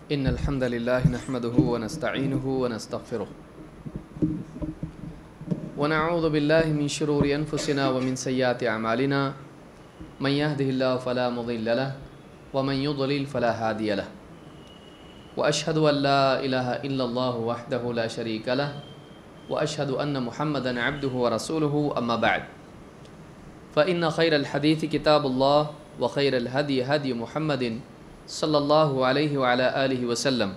إن الحمد لله نحمده ونستعينه ونستغفره ونعوذ بالله من شرور أنفسنا ومن سيئات أعمالنا من يهده الله فلا مضل له ومن يضلل فلا هادي له وأشهد أن لا إله إلا الله وحده لا شريك له وأشهد أن محمدا عبده ورسوله أما بعد فإن خير الحديث كتاب الله وخير الهدي هدي محمد صلى الله عليه وعلى آله وسلم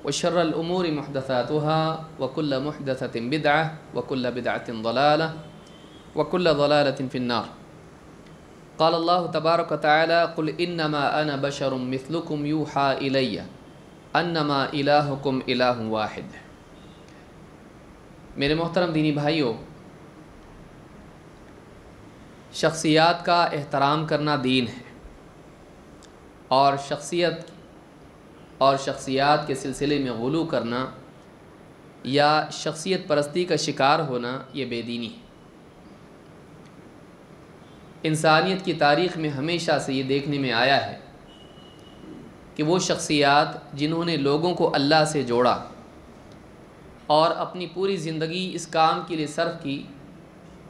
وشر الأمور محدثاتها وكل محدثة بدعة وكل بدعة ضلالة وكل ضلالة في النار. قال الله تبارك وتعالى قل إنما أنا بشر مثلكم يوحى إلي أنما إلهكم إله واحد. میرے محترم دینی بھائیوں، شخصیات کا احترام کرنا دین ہے، اور شخصیات کے سلسلے میں غلو کرنا یا شخصیت پرستی کا شکار ہونا یہ بے دینی ہے۔ انسانیت کی تاریخ میں ہمیشہ سے یہ دیکھنے میں آیا ہے کہ وہ شخصیات جنہوں نے لوگوں کو اللہ سے جوڑا اور اپنی پوری زندگی اس کام کے لیے صرف کی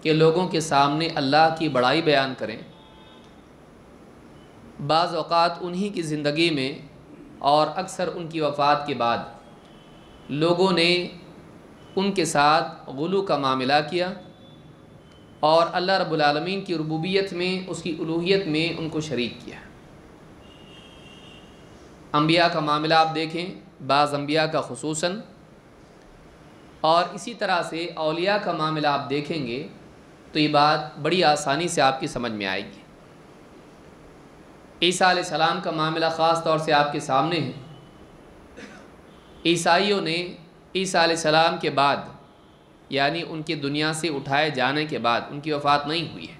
کہ لوگوں کے سامنے اللہ کی بڑائی بیان کریں، بعض اوقات انہی کی زندگی میں اور اکثر ان کی وفات کے بعد لوگوں نے ان کے ساتھ غلو کا معاملہ کیا اور اللہ رب العالمین کی ربوبیت میں، اس کی الوہیت میں ان کو شریک کیا۔ انبیاء کا معاملہ آپ دیکھیں، بعض انبیاء کا خصوصاً، اور اسی طرح سے اولیاء کا معاملہ آپ دیکھیں گے تو یہ بات بڑی آسانی سے آپ کی سمجھ میں آئے گی۔ عیسیٰ علیہ السلام کا معاملہ خاص طور سے آپ کے سامنے ہے۔ عیسائیوں نے عیسیٰ علیہ السلام کے بعد، یعنی ان کے دنیا سے اٹھائے جانے کے بعد، ان کی وفات نہیں ہوئی ہے،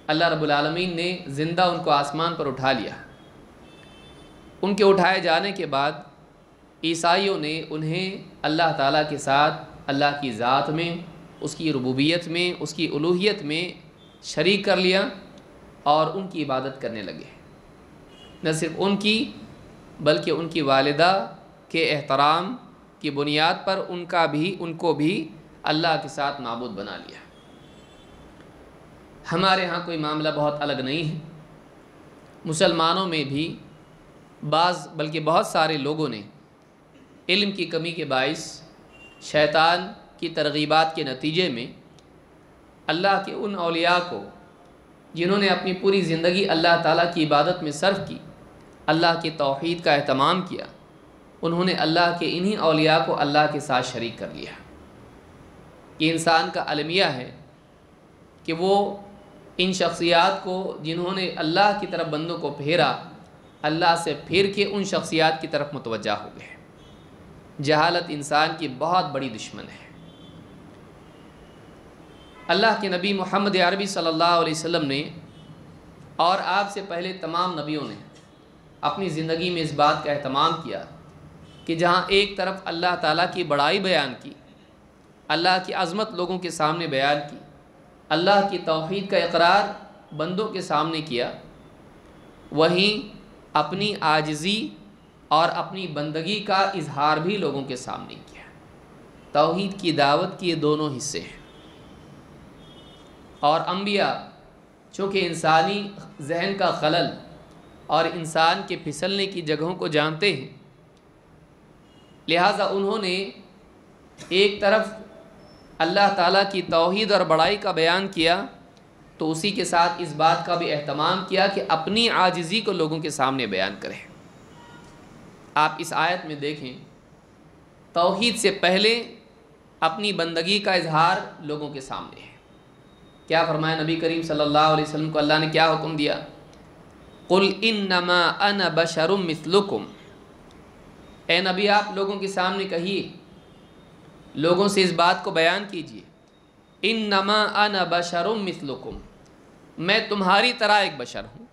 اللہ رب العالمین نے زندہ ان کو آسمان پر اٹھا لیا۔ ان کے اٹھائے جانے کے بعد عیسائیوں نے انہیں اللہ تعالیٰ کے ساتھ اللہ کی ذات میں، اس کی ربوبیت میں، اس کی الوہیت میں شریک کر لیا اور ان کی عبادت کرنے لگے۔ نہ صرف ان کی بلکہ ان کی والدہ کے احترام کی بنیاد پر ان کو بھی اللہ کے ساتھ معبود بنا لیا۔ ہمارے ہاں کوئی معاملہ بہت الگ نہیں ہے۔ مسلمانوں میں بھی بعض بلکہ بہت سارے لوگوں نے علم کی کمی کے باعث شیطان کی ترغیبات کے نتیجے میں اللہ کے ان اولیاء کو جنہوں نے اپنی پوری زندگی اللہ تعالیٰ کی عبادت میں صرف کی، اللہ کی توحید کا اہتمام کیا، انہوں نے اللہ کے انہی اولیاء کو اللہ کے ساتھ شریک کر لیا۔ یہ انسان کا المیہ ہے کہ وہ ان شخصیات کو جنہوں نے اللہ کی طرف بندوں کو پھیرا، اللہ سے پھیر کے ان شخصیات کی طرف متوجہ ہو گئے۔ جہالت انسان کی بہت بڑی دشمن ہے۔ اللہ کے نبی محمد عربی صلی اللہ علیہ وسلم نے اور آپ سے پہلے تمام نبیوں نے اپنی زندگی میں اس بات کا اہتمام کیا کہ جہاں ایک طرف اللہ تعالیٰ کی بڑائی بیان کی، اللہ کی عظمت لوگوں کے سامنے بیان کی، اللہ کی توحید کا اقرار بندوں کے سامنے کیا، وہیں اپنی عاجزی اور اپنی بندگی کا اظہار بھی لوگوں کے سامنے کیا۔ توحید کی دعوت کے یہ دونوں حصے ہیں۔ اور انبیاء چونکہ انسانی ذہن کا خلل اور انسان کے پھسلنے کی جگہوں کو جانتے ہیں، لہٰذا انہوں نے ایک طرف اللہ تعالیٰ کی توحید اور بڑائی کا بیان کیا تو اسی کے ساتھ اس بات کا بھی اہتمام کیا کہ اپنی عاجزی کو لوگوں کے سامنے بیان کریں۔ آپ اس آیت میں دیکھیں، توحید سے پہلے اپنی بندگی کا اظہار لوگوں کے سامنے ہے۔ کیا فرمایا نبی کریم صلی اللہ علیہ وسلم کو اللہ نے کیا حکم دیا؟ قل انما انا بشر مثلکم، اے نبی آپ لوگوں کے سامنے کہیے، لوگوں سے اس بات کو بیان کیجیے، انما انا بشر مثلکم، میں تمہاری طرح ایک بشر ہوں،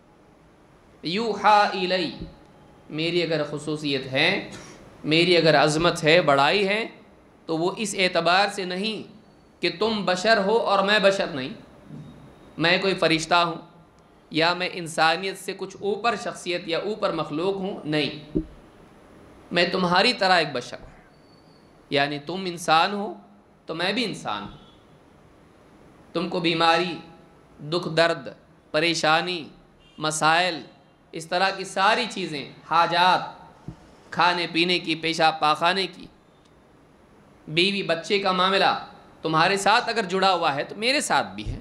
یوحی الی، میری اگر خصوصیت ہے، میری اگر عظمت ہے، بڑائی ہے، تو وہ اس اعتبار سے نہیں کہ تم بشر ہو اور میں بشر نہیں، میں کوئی فرشتہ ہوں یا میں انسانیت سے کچھ اوپر شخصیت یا اوپر مخلوق ہوں، نہیں، میں تمہاری طرح ایک بشر ہوں، یعنی تم انسان ہو تو میں بھی انسان ہوں۔ تم کو بیماری، دکھ درد، پریشانی، مسائل، اس طرح کی ساری چیزیں، حاجات، کھانے پینے کی، پیشاب پاخانے کی، بیوی بچے کا معاملہ تمہارے ساتھ اگر جڑا ہوا ہے تو میرے ساتھ بھی ہے۔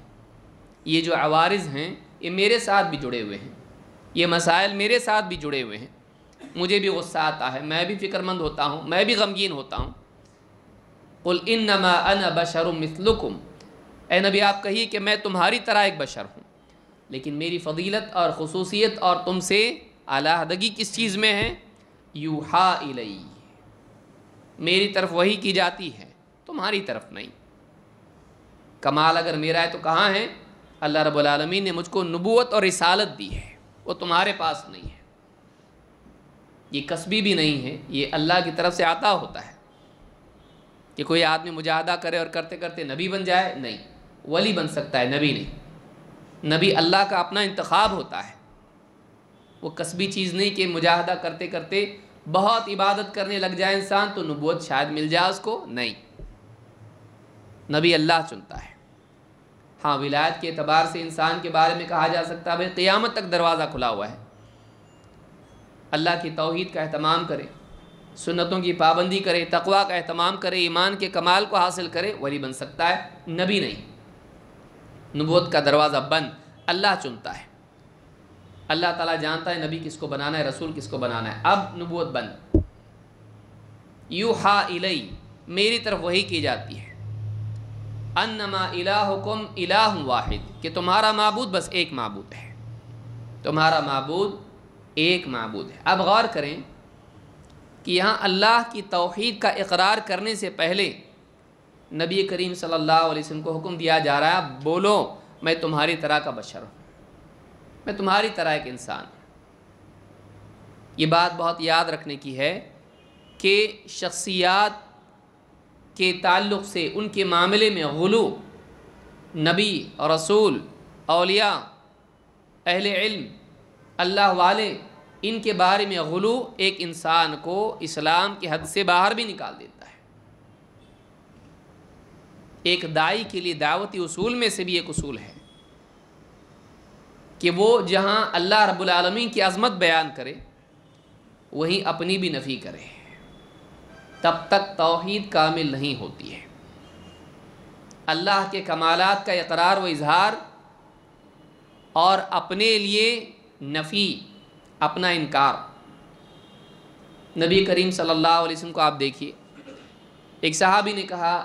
یہ جو عوارض ہیں یہ میرے ساتھ بھی جڑے ہوئے ہیں، یہ مسائل میرے ساتھ بھی جڑے ہوئے ہیں، مجھے بھی غصہ آتا ہے، میں بھی فکر مند ہوتا ہوں، میں بھی غمگین ہوتا ہوں۔ قل انما انا بشر مثلکم، اے نبی آپ کہیے کہ میں تمہاری طرح ایک بشر ہوں، لیکن میری فضیلت اور خصوصیت اور تم سے علیحدگی کس چیز میں ہے؟ یوحا الی، میری طرف وحی کی جاتی ہے، تمہاری طرف نہیں۔ کمال اگر میرا ہے تو کہاں ہے؟ اللہ رب العالمین نے مجھ کو نبوت اور رسالت دی ہے، وہ تمہارے پاس نہیں ہے، یہ کسبی بھی نہیں ہے، یہ اللہ کی طرف سے عطا ہوتا ہے۔ کہ کوئی آدمی مجاہدہ کرے اور کرتے کرتے نبی بن جائے، نہیں، ولی بن سکتا ہے، نبی نہیں۔ نبی اللہ کا اپنا انتخاب ہوتا ہے، وہ کسبی چیز نہیں کہ مجاہدہ کرتے کرتے بہت عبادت کرنے لگ جائے انسان تو نبوت شاید مل جائے اس کو، نہیں، نبی اللہ چنتا ہے۔ ہاں، ولایت کے اعتبار سے انسان کے بارے میں کہا جا سکتا ہے بھئی قیامت تک دروازہ کھلا ہوا ہے، اللہ کی توحید کا اہتمام کرے، سنتوں کی پابندی کرے، تقوی کا اہتمام کرے، ایمان کے کمال کو حاصل کرے، ولی بن سکتا ہے، نبی نہیں۔ نبوت کا دروازہ بند، اللہ چنتا ہے، اللہ تعالیٰ جانتا ہے نبی کس کو بنانا ہے، رسول کس کو بنانا ہے۔ اب نبوت بند، یوحا الی، میری طرف وحی کی جاتی ہے، انما الہکم الہ واحد، کہ تمہارا معبود بس ایک معبود ہے، تمہارا معبود ایک معبود ہے۔ اب غور کریں کہ یہاں اللہ کی توحید کا اقرار کرنے سے پہلے نبی کریم صلی اللہ علیہ وسلم کو حکم دیا جا رہا ہے بولو میں تمہاری طرح کا بشر ہوں، میں تمہاری طرح ایک انسان ہوں۔ یہ بات بہت یاد رکھنے کی ہے کہ شخصیات کے تعلق سے، ان کے معاملے میں غلو، نبی اور رسول، اولیاء، اہل علم، اللہ والے، ان کے بارے میں غلو ایک انسان کو اسلام کی حد سے باہر بھی نکال دیتا ہے۔ ایک داعی کے لیے دعوتی اصول میں سے بھی ایک اصول ہے کہ وہ جہاں اللہ رب العالمین کی عظمت بیان کرے وہیں اپنی بھی نفی کرے، تب تک توحید کامل نہیں ہوتی ہے۔ اللہ کے کمالات کا اقرار و اظہار اور اپنے لیے نفی، اپنا انکار۔ نبی کریم صلی اللہ علیہ وسلم کو آپ دیکھیے، ایک صحابی نے کہا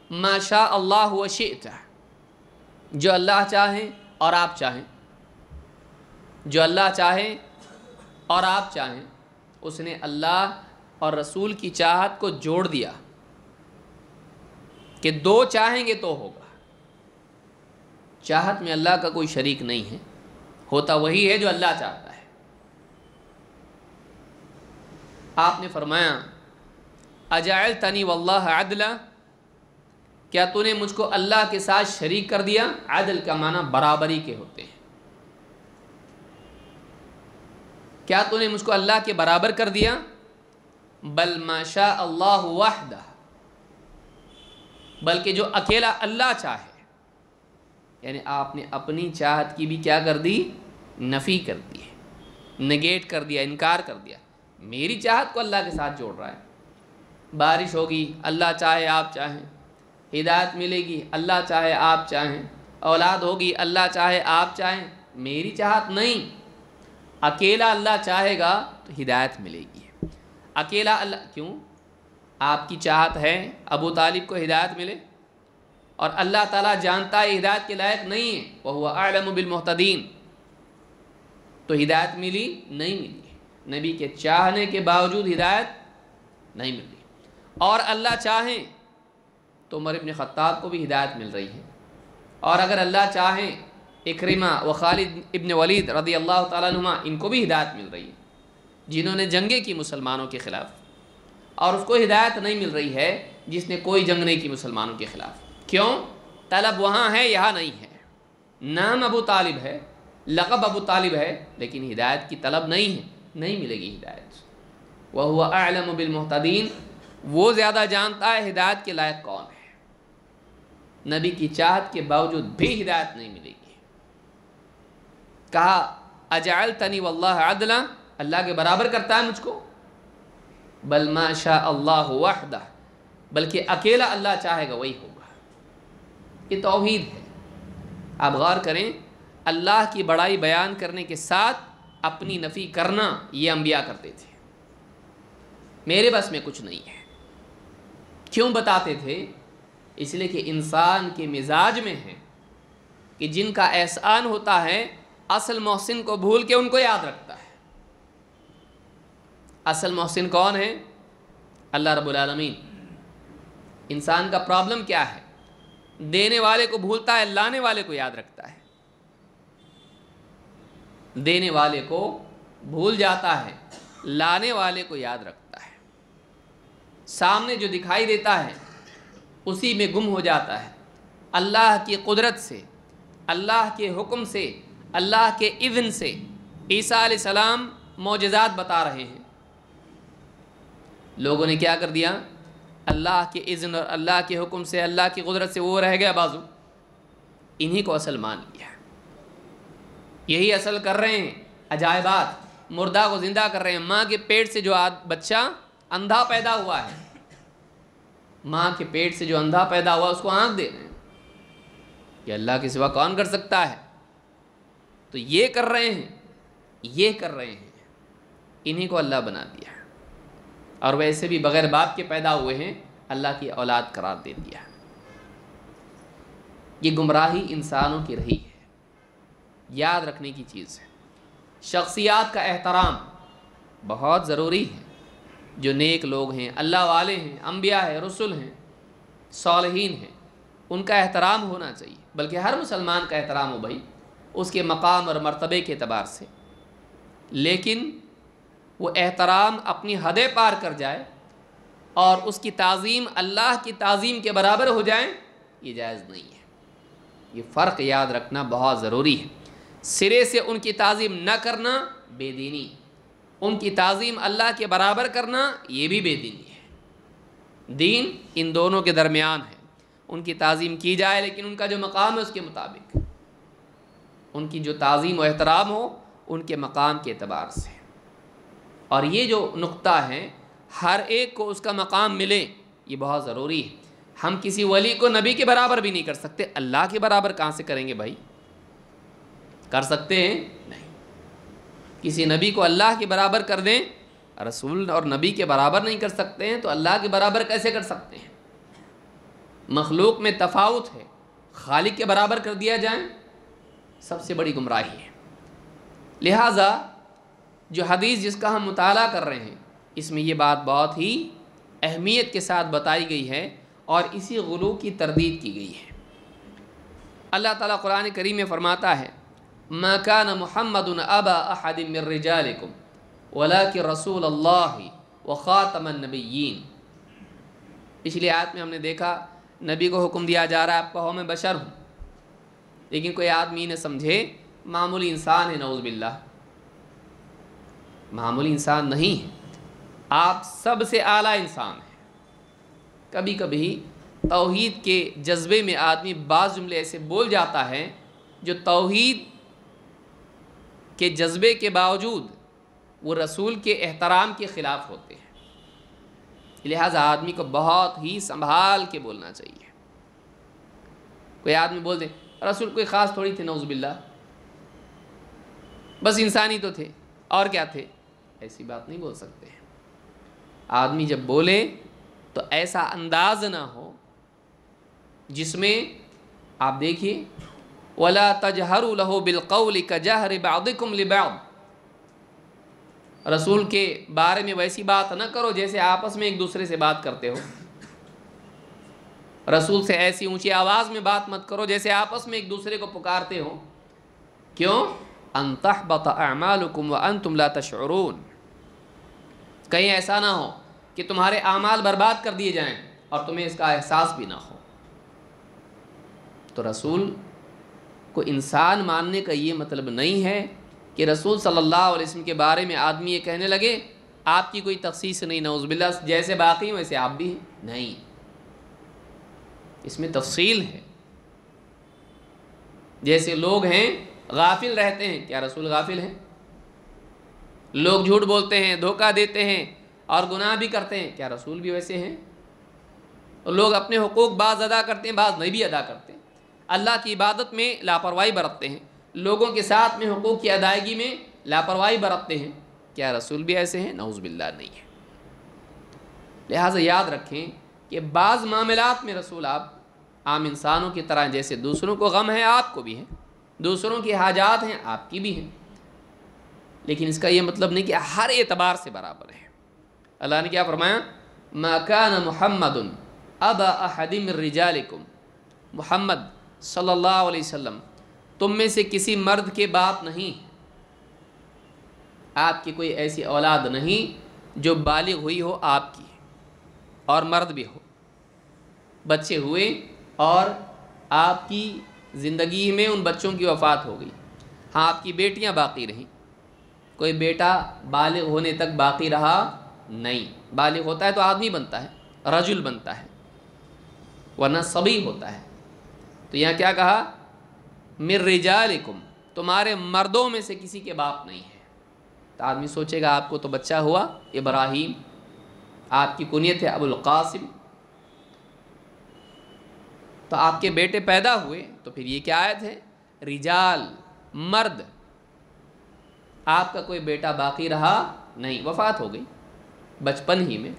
ما شاء اللہ و شئت، جو اللہ چاہیں اور آپ چاہیں، جو اللہ چاہیں اور آپ چاہیں۔ اس نے اللہ اور رسول کی چاہت کو جوڑ دیا کہ دو چاہیں گے تو ہوگا۔ چاہت میں اللہ کا کوئی شریک نہیں ہے، ہوتا وہی ہے جو اللہ چاہتا ہے۔ آپ نے فرمایا اجعلتنی واللہ عدلا، کیا تو نے مجھ کو اللہ کے ساتھ شریک کر دیا؟ عدل کا معنی برابری کے ہوتے ہیں۔ کیا تو نے مجھ کو اللہ کے برابر کر دیا؟ بل ما شاء اللہ وحدہ، بلکہ جو اکیلا اللہ چاہے، یعنی آپ نے اپنی چاہت کی بھی کیا کر دی؟ نفی کر دی، نگیٹ کر دیا، انکار کر دیا۔ میری چاہت کو اللہ کے ساتھ جوڑ رہا ہے۔ بارش ہوگی اللہ چاہے آپ چاہیں، ہدایت ملے گی اللہ چاہے آپ چاہیں، اولاد ہوگی اللہ چاہے آپ چاہیں، میری چاہت نہیں، اکیلا اللہ چاہے گا تو ہدایت ملے گی۔ اکیلا اللہ کیوں؟ آپ کی چاہت ہے ابو طالب کو ہدایت ملے، اور اللہ تعالیٰ جانتا ہے ہدایت کے لائق نہیں ہے، وَهُوَ أَعْلَمُ بِالْمُهْتَدِينَ، تو ہدایت ملی؟ نہیں ملی۔ نبی کے چاہنے کے باوجود ہدایت نہیں ملی۔ اور اللہ چاہیں تو عمر ابن خطاب کو بھی ہدایت مل رہی ہے، اور اگر اللہ چاہیں اکرمہ و خالد ابن ولید رضی اللہ تعالیٰ عنہما، ان کو بھی ہدایت مل رہی ہے، جنہوں نے جنگیں کی مسلمانوں کے خلاف، اور اس کو ہدایت نہیں مل رہی ہے جس نے کوئی جنگ نہیں کی مسلمانوں کے خلاف۔ کیوں؟ طلب وہاں ہے یہاں نہیں ہے، نام ابو طالب ہے لقب ابو طالب ہے لیکن ہدایت کی طلب نہیں ہے، نہیں ملے گی ہدایت۔ وَهُوَ أَعْلَمُ بِالْمُهْتَدِينَ، وہ زیادہ جانتا ہے ہدایت کے لائق کون ہے۔ نبی کی چاہت کے باوجود بھی ہدایت نہیں ملے گی۔ کہا اجعلتنی واللہ عدلا، اللہ کے برابر کرتا ہے مجھ کو؟ بل ما شاء اللہ وحدہ، بلکہ اکیلا اللہ چاہے گا وہی ہوگا۔ یہ توحید ہے۔ آپ غور کریں، اللہ کی بڑائی بیان کرنے کے ساتھ اپنی نفی کرنا یہ انبیاء کرتے تھے۔ میرے بس میں کچھ نہیں ہے۔ کیوں بتاتے تھے؟ اس لیے کہ انسان کے مزاج میں ہے کہ جن کا احسان ہوتا ہے اصل محسن کو بھول کے ان کو یاد رکھتا ہے۔ اصل محسن کون ہے؟ اللہ رب العالمین۔ انسان کا پرابلم کیا ہے؟ دینے والے کو بھولتا ہے، لانے والے کو یاد رکھتا ہے۔ دینے والے کو بھول جاتا ہے، لانے والے کو یاد رکھتا ہے۔ سامنے جو دکھائی دیتا ہے اسی میں گم ہو جاتا ہے۔ اللہ کی قدرت سے، اللہ کے حکم سے، اللہ کے اذن سے عیسیٰ علیہ السلام معجزات بتا رہے ہیں۔ لوگوں نے کیا کر دیا؟ اللہ کے اذن اور اللہ کے حکم سے، اللہ کی قدرت سے وہ رہ گیا بازو، انہی کو اصل مان لیا۔ یہی اصل کر رہے ہیں عجائبات، مردہ کو زندہ کر رہے ہیں۔ ماں کے پیٹ سے جو بچہ اندھا پیدا ہوا ہے، ماں کے پیٹ سے جو اندھا پیدا ہوا اس کو آنکھ دے رہے ہیں۔ یہ اللہ کے سوا کون کر سکتا ہے؟ تو یہ کر رہے ہیں، یہ کر رہے ہیں، انہی کو اللہ بنا دیا۔ اور ویسے بھی بغیر باپ کے پیدا ہوئے ہیں، اللہ کی اولاد قرار دے دیا۔ یہ گمراہی انسانوں کی رہی ہے، یاد رکھنے کی چیز ہے۔ شخصیات کا احترام بہت ضروری ہے۔ جو نیک لوگ ہیں، اللہ والے ہیں، انبیاء ہیں، رسول ہیں، صالحین ہیں، ان کا احترام ہونا چاہیے۔ بلکہ ہر مسلمان کا احترام ہو بھائی، اس کے مقام اور مرتبے کے اعتبار سے۔ لیکن وہ احترام اپنی حدیں پار کر جائے اور اس کی تعظیم اللہ کی تعظیم کے برابر ہو جائے، یہ جائز نہیں ہے۔ یہ فرق یاد رکھنا بہت ضروری ہے۔ سرے سے ان کی تعظیم نہ کرنا بے دینی، ان کی تعظیم اللہ کے برابر کرنا یہ بھی بے دینی ہے۔ دین ان دونوں کے درمیان ہے۔ ان کی تعظیم کی جائے لیکن ان کا جو مقام ہے اس کے مطابق، ان کی جو تعظیم و احترام ہو ان کے مقام کے اعتبار سے۔ اور یہ جو نقطہ ہے، ہر ایک کو اس کا مقام ملے، یہ بہت ضروری ہے۔ ہم کسی ولی کو نبی کے برابر بھی نہیں کر سکتے، اللہ کے برابر کہاں سے کریں گے بھائی؟ کر سکتے ہیں؟ نہیں۔ کسی نبی کو اللہ کے برابر کر دیں، رسول اور نبی کے برابر نہیں کر سکتے ہیں تو اللہ کے برابر کیسے کر سکتے ہیں؟ مخلوق میں تفاوت ہے، خالق کے برابر کر دیا جائے، سب سے بڑی گمراہی ہے۔ لہٰذا جو حدیث جس کا ہم مطالعہ کر رہے ہیں، اس میں یہ بات بہت ہی اہمیت کے ساتھ بتائی گئی ہے اور اسی غلو کی تردید کی گئی ہے۔ اللہ تعالیٰ قرآن کریم میں فرماتا ہے ما كان محمد ابا احد من رجالکم ولکن رسول اللہ وخاتم النبیین۔ پچھلی آیت میں ہم نے دیکھا نبی کو حکم دیا جا رہا ہے آپ کہو میں بشر ہوں، لیکن کوئی آدمی نہ سمجھے معمولی انسان ہے، نعوذ باللہ، معمولی انسان نہیں ہے، آپ سب سے اعلیٰ انسان ہیں۔ کبھی کبھی توحید کے جذبے میں آدمی بعض جملے ایسے بول جاتا ہے جو توحید کے جذبے کے باوجود وہ رسول کے احترام کے خلاف ہوتے ہیں۔ لہٰذا آدمی کو بہت ہی سنبھال کے بولنا چاہیے۔ کوئی آدمی بول دے رسول کوئی خاص تھوڑی تھے، نعوذ باللہ، بس انسانی تو تھے، اور کیا تھے، ایسی بات نہیں بول سکتے۔ آدمی جب بولے تو ایسا انداز نہ ہو جس میں آپ دیکھیے وَلَا تَجْهَرُوا لَهُ بِالْقَوْلِ كَجَهْرِ بَعْضِكُمْ لِبَعْضٍ، رسول کے بارے میں ویسی بات نہ کرو جیسے آپس میں ایک دوسرے سے بات کرتے ہو۔ رسول سے ایسی اونچی آواز میں بات مت کرو جیسے آپس میں ایک دوسرے کو پکارتے ہو۔ کیوں؟ أَن تَحْبَطَ أَعْمَالُكُمْ وَأَنْتُمْ لَا تَشْعُرُونَ، کہیں ایسا نہ ہو کہ تمہارے اعمال برباد کر دیے جائیں اور تمہیں اس کا احساس بھی نہ ہو۔ تو رسول کوئی انسان ماننے کا یہ مطلب نہیں ہے کہ رسول صلی اللہ علیہ وسلم کے بارے میں آدمی یہ کہنے لگے آپ کی کوئی تخصیص نہیں، نعوذ باللہ، جیسے باقی ہیں ویسے آپ بھی ہیں، نہیں، اس میں تفصیل ہے۔ جیسے لوگ ہیں غافل رہتے ہیں، کیا رسول غافل ہیں؟ لوگ جھوٹ بولتے ہیں، دھوکہ دیتے ہیں اور گناہ بھی کرتے ہیں، کیا رسول بھی ویسے ہیں؟ لوگ اپنے حقوق بعض ادا کرتے ہیں، بعض نہیں بھی ادا کرتے، اللہ کی عبادت میں لاپرواہی برتتے ہیں، لوگوں کے ساتھ میں حقوق کی ادائیگی میں لاپرواہی برتتے ہیں، کیا رسول بھی ایسے ہیں؟ نعوذ باللہ نہیں ہے۔ لہٰذا یاد رکھیں کہ بعض معاملات میں رسول آپ عام انسانوں کی طرح، جیسے دوسروں کو غم ہے آپ کو بھی ہے، دوسروں کی حاجات ہیں آپ کی بھی ہیں، لیکن اس کا یہ مطلب نہیں کہ ہر اعتبار سے برابر ہے۔ اللہ نے کیا فرمایا؟ ما کان محمد ابا احد من رجالکم، محمد صلی اللہ علیہ وسلم تم میں سے کسی مرد کے باپ نہیں، آپ کی کوئی ایسی اولاد نہیں جو بالغ ہوئی ہو آپ کی، اور مرد بھی ہو، بچے ہوئے اور آپ کی زندگی میں ان بچوں کی وفات ہو گئی، ہاں آپ کی بیٹیاں باقی رہیں، کوئی بیٹا بالغ ہونے تک باقی رہا نہیں، بالغ ہوتا ہے تو آدمی بنتا ہے، رجل بنتا ہے، ورنہ صبی ہوتا ہے۔ تو یہاں کیا کہا؟ من رجالکم، تمہارے مردوں میں سے کسی کے باپ نہیں ہے۔ تو آدمی سوچے گا آپ کو تو بچہ ہوا ابراہیم، آپ کی کنیت ہے ابو القاسم، تو آپ کے بیٹے پیدا ہوئے، تو پھر یہ کیا آیت ہے؟ رجال، مرد، آپ کا کوئی بیٹا باقی رہا نہیں، وفات ہو گئی بچپن ہی میں،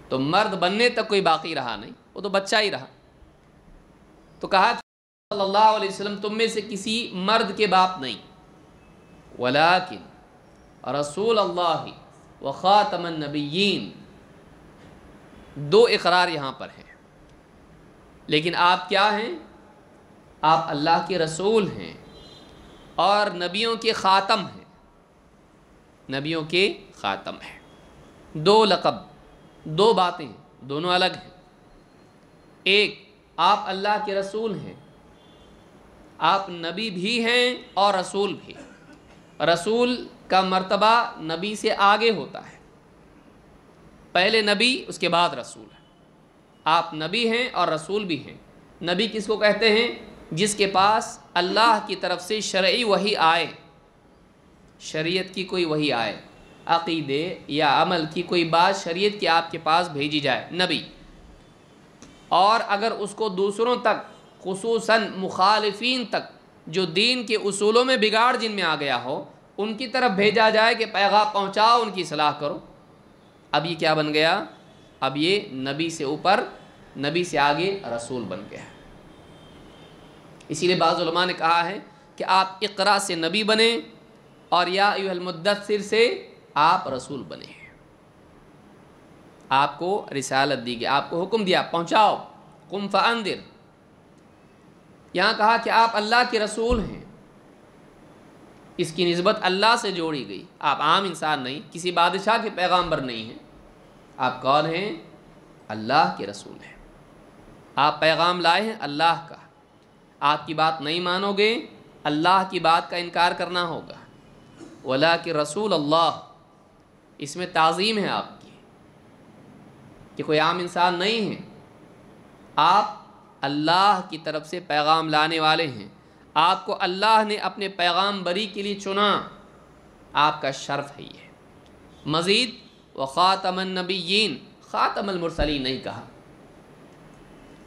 تو مرد بننے تک کوئی باقی رہا نہیں، وہ تو بچہ ہی رہا۔ تو کہا صلی اللہ علیہ وسلم تم میں سے کسی مرد کے باپ نہیں، ولیکن رسول اللہ و خاتم النبیین، دو اقرار یہاں پر ہیں، لیکن آپ کیا ہیں؟ آپ اللہ کے رسول ہیں اور نبیوں کے خاتم ہیں، نبیوں کے خاتم ہیں۔ دو لقب، دو باتیں، دونوں الگ ہیں۔ ایک، آپ اللہ کے رسول ہیں، آپ نبی بھی ہیں اور رسول بھی۔ رسول کا مرتبہ نبی سے آگے ہوتا ہے، پہلے نبی اس کے بعد رسول ہے۔ آپ نبی ہیں اور رسول بھی ہیں۔ نبی کس کو کہتے ہیں؟ جس کے پاس اللہ کی طرف سے شرعی وحی آئے، شریعت کی کوئی وحی آئے، عقیدے یا عمل کی کوئی بات شریعت کی آپ کے پاس بھیجی جائے، نبی۔ اور اگر اس کو دوسروں تک، خصوصاً مخالفین تک، جو دین کے اصولوں میں بگاڑ جن میں آ گیا ہو، ان کی طرف بھیجا جائے کہ پیغام پہنچاؤ، ان کی اصلاح کرو۔ اب یہ کیا بن گیا؟ اب یہ نبی سے اوپر، نبی سے آگے رسول بن گیا۔ اسی لیے بعض علماء نے کہا ہے کہ آپ اقرا سے نبی بنیں اور یا ایھا المدثر سے آپ رسول بنے۔ آپ کو رسالت دی گئی، آپ کو حکم دیا پہنچاؤ، قم فانذر۔ یہاں کہا کہ آپ اللہ کے رسول ہیں، اس کی نسبت اللہ سے جوڑی گئی، آپ عام انسان نہیں، کسی بادشاہ کے پیغامبر نہیں ہیں، آپ کون ہیں؟ اللہ کے رسول ہیں۔ آپ پیغام لائے ہیں اللہ کا، آپ کی بات نہیں مانو گے، اللہ کی بات کا انکار کرنا ہوگا۔ ولیکن رسول اللہ، اس میں تعظیم ہے آپ کی کہ کوئی عام انسان نہیں ہے، آپ اللہ کی طرف سے پیغام لانے والے ہیں، آپ کو اللہ نے اپنے پیغام بری کے لیے چنا، آپ کا شرف ہے یہ۔ مزید وخاتم النبیین، خاتم المرسلین نہیں کہا،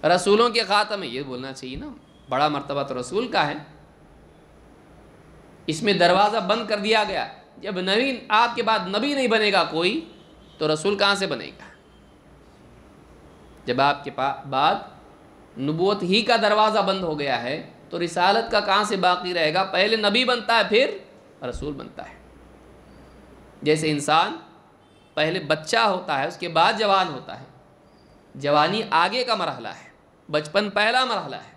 رسولوں کے خاتم ہے، یہ بولنا چاہیے نا، بڑا مرتبہ تو رسول کا ہے۔ اس میں دروازہ بند کر دیا گیا، جب نبی آپ کے بعد نبی نہیں بنے گا کوئی، تو رسول کہاں سے بنے گا؟ جب آپ کے بعد نبوت ہی کا دروازہ بند ہو گیا ہے تو رسالت کا کہاں سے باقی رہے گا؟ پہلے نبی بنتا ہے پھر رسول بنتا ہے۔ جیسے انسان پہلے بچہ ہوتا ہے، اس کے بعد جوان ہوتا ہے، جوانی آگے کا مرحلہ ہے، بچپن پہلا مرحلہ ہے،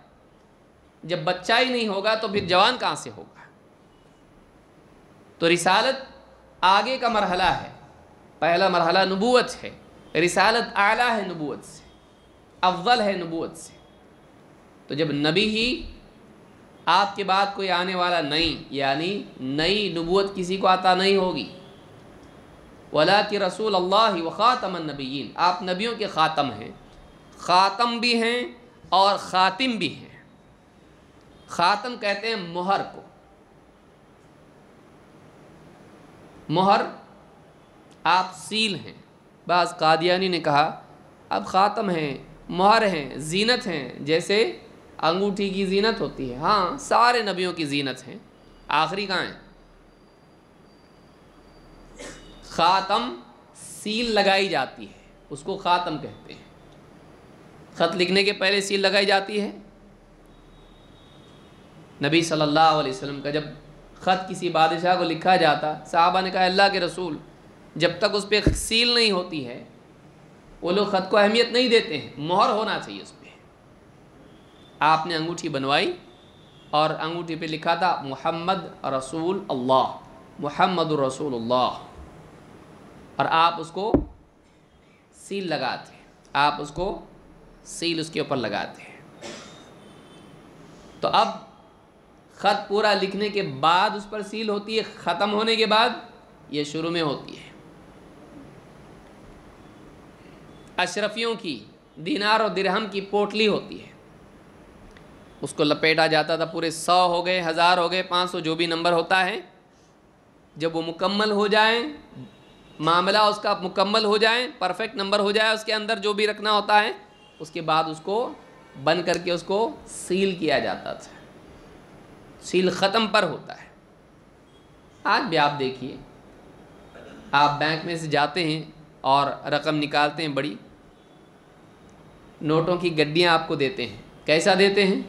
جب بچہ ہی نہیں ہوگا تو پھر جوان کہاں سے ہوگا؟ تو رسالت آگے کا مرحلہ ہے، پہلا مرحلہ نبوت ہے، رسالت اعلیٰ ہے نبوت سے، افضل ہے نبوت سے۔ تو جب نبی ہی آپ کے بعد کوئی آنے والا نہیں، یعنی نئی نبوت کسی کو عطا نہیں ہوگی۔ وَلَٰكِن رسول اللہ وخاتم النبیین، آپ نبیوں کے خاتم ہیں، خاتم بھی ہیں اور خاتم بھی ہیں۔ خاتم کہتے ہیں مہر کو، مہر آپ سیل ہیں۔ بعض قادیانی نے کہا اب خاتم ہیں، مہر ہیں، زینت ہیں، جیسے انگوٹھی کی زینت ہوتی ہے۔ ہاں سارے نبیوں کی زینت ہیں، آخری کہاں ہیں؟ خاتم سیل لگائی جاتی ہے، اس کو خاتم کہتے ہیں۔ خط لکھنے کے پہلے سیل لگائی جاتی ہے۔ نبی صلی اللہ علیہ وسلم کا جب خط کسی بادشاہ کو لکھا جاتا، صحابہ نے کہا اللہ کے رسول جب تک اس پہ سیل نہیں ہوتی ہے وہ لوگ خط کو اہمیت نہیں دیتے ہیں، مہر ہونا چاہیے اس پہ۔ آپ نے انگوٹھی بنوائی اور انگوٹھی پہ لکھا تھا محمد رسول اللہ، محمد رسول اللہ، اور آپ اس کو سیل لگاتے ہیں، آپ اس کو سیل اس کے اوپر لگاتے ہیں۔ تو اب خط پورا لکھنے کے بعد اس پر سیل ہوتی ہے، ختم ہونے کے بعد یہ شروع میں ہوتی ہے۔ اشرفیوں کی دینار اور درہم کی پوٹلی ہوتی ہے، اس کو لپیٹا جاتا تھا، پورے 100 ہو گئے، 1000 ہو گئے، 500 جو بھی نمبر ہوتا ہے، جب وہ مکمل ہو جائیں، معاملہ اس کا مکمل ہو جائیں، پرفیکٹ نمبر ہو جائے اس کے اندر جو بھی رکھنا ہوتا ہے، اس کے بعد اس کو بند کر کے اس کو سیل کیا جاتا تھا۔ سیل ختم پر ہوتا ہے۔ آج بھی آپ دیکھیے، آپ بینک میں سے جاتے ہیں اور رقم نکالتے ہیں، بڑی نوٹوں کی گڈیاں آپ کو دیتے ہیں، کیسا دیتے ہیں؟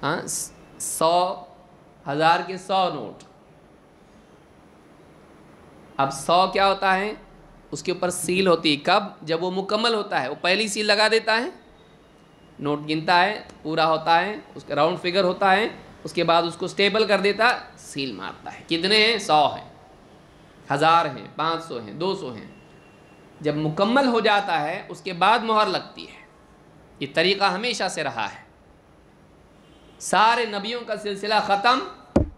ہاں 100 1000 کے 100 نوٹ۔ اب 100 کیا ہوتا ہے؟ اس کے اوپر سیل ہوتی ہے، کب؟ جب وہ مکمل ہوتا ہے، وہ پہلی سیل لگا دیتا ہے، نوٹ گنتا ہے، پورا ہوتا ہے، اس کا راؤنڈ فگر ہوتا ہے، اس کے بعد اس کو سٹیبل کر دیتا، سیل مارتا ہے۔ کتنے ہیں؟ 100 ہیں، 1000 ہیں، 500 ہیں، 200 ہیں۔ جب مکمل ہو جاتا ہے اس کے بعد مہر لگتی ہے۔ یہ طریقہ ہمیشہ سے رہا ہے، سارے نبیوں کا سلسلہ ختم،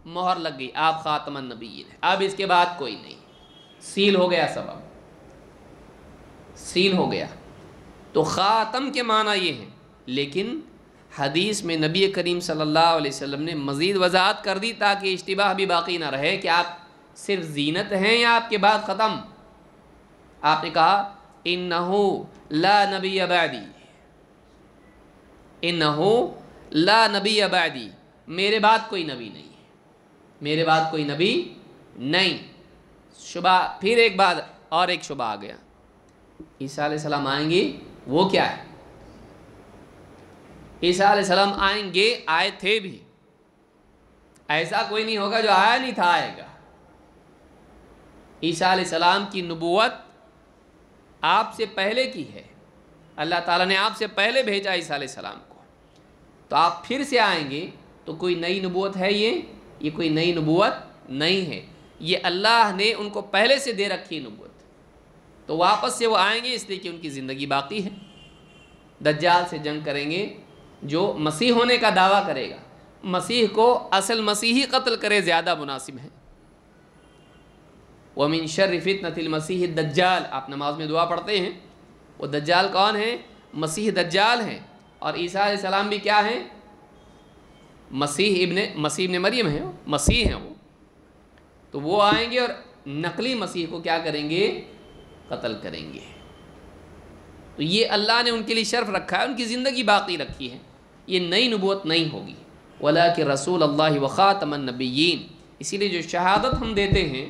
مہر لگ گئی، آپ خاتم النبیین ہیں، اب اس کے بعد کوئی نہیں، سیل ہو گیا، سبب سیل ہو گیا۔ تو خاتم کے معنی یہ ہیں، لیکن حدیث میں نبی کریم صلی اللہ علیہ وسلم نے مزید وضاحت کر دی تاکہ اشتباہ بھی باقی نہ رہے کہ آپ صرف زینت ہیں یا آپ کے بعد ختم۔ آپ نے کہا انہو لا نبی بعدی، انہو لا نبی بعدی، میرے بعد کوئی نبی نہیں ہے، میرے بعد کوئی نبی نہیں۔ شبہ پھر ایک بعد اور ایک شبہ آ گیا، عیسیٰ علیہ السلام آئیں گے، وہ کیا ہے؟ عیسیٰ علیہ السلام آئیں گے، آئے تھے بھی، ایسا کوئی نہیں ہوگا جو آیا نہیں تھا آئے گا۔ عیسیٰ علیہ السلام کی نبوت آپ سے پہلے کی ہے، اللہ تعالیٰ نے آپ سے پہلے بھیجا عیسیٰ علیہ السلام کو، تو آپ پھر سے آئیں گے تو کوئی نئی نبوت ہے؟ یہ کوئی نئی نبوت نہیں ہے، یہ اللہ نے ان کو پہلے سے دے رکھی نبوت، تو واپس سے وہ آئیں گے اس لیے کہ ان کی زندگی باقی ہے۔ دجال سے جنگ کریں گے، جو مسیح ہونے کا دعویٰ کرے گا، مسیح کو اصل مسیحی قتل کرے زیادہ مناسب ہے۔ وَمِن شَرِّ فِتْنَةِ الْمَسِيحِ الدَّجَّالِ، آپ نماز میں دعا پڑھتے ہیں، وہ دجال کون ہے؟ مسیح دجال ہیں، اور عیسیٰ علیہ السلام بھی کیا ہیں؟ مسیح ابن مریم ہیں، مسیح ہیں وہ، تو وہ آئیں گے اور نقلی مسیح کو کیا کریں گے؟ قتل کریں گے۔ تو یہ اللہ نے ان کے لیے شرف رکھا ہے، ان کی زندگی باقی رکھی ہے، یہ نئی نبوت نہیں ہوگی۔ وَلَٰكِن رسول اللہ وخاتم النبیین، اسی لیے جو شہادت ہم دیتے ہیں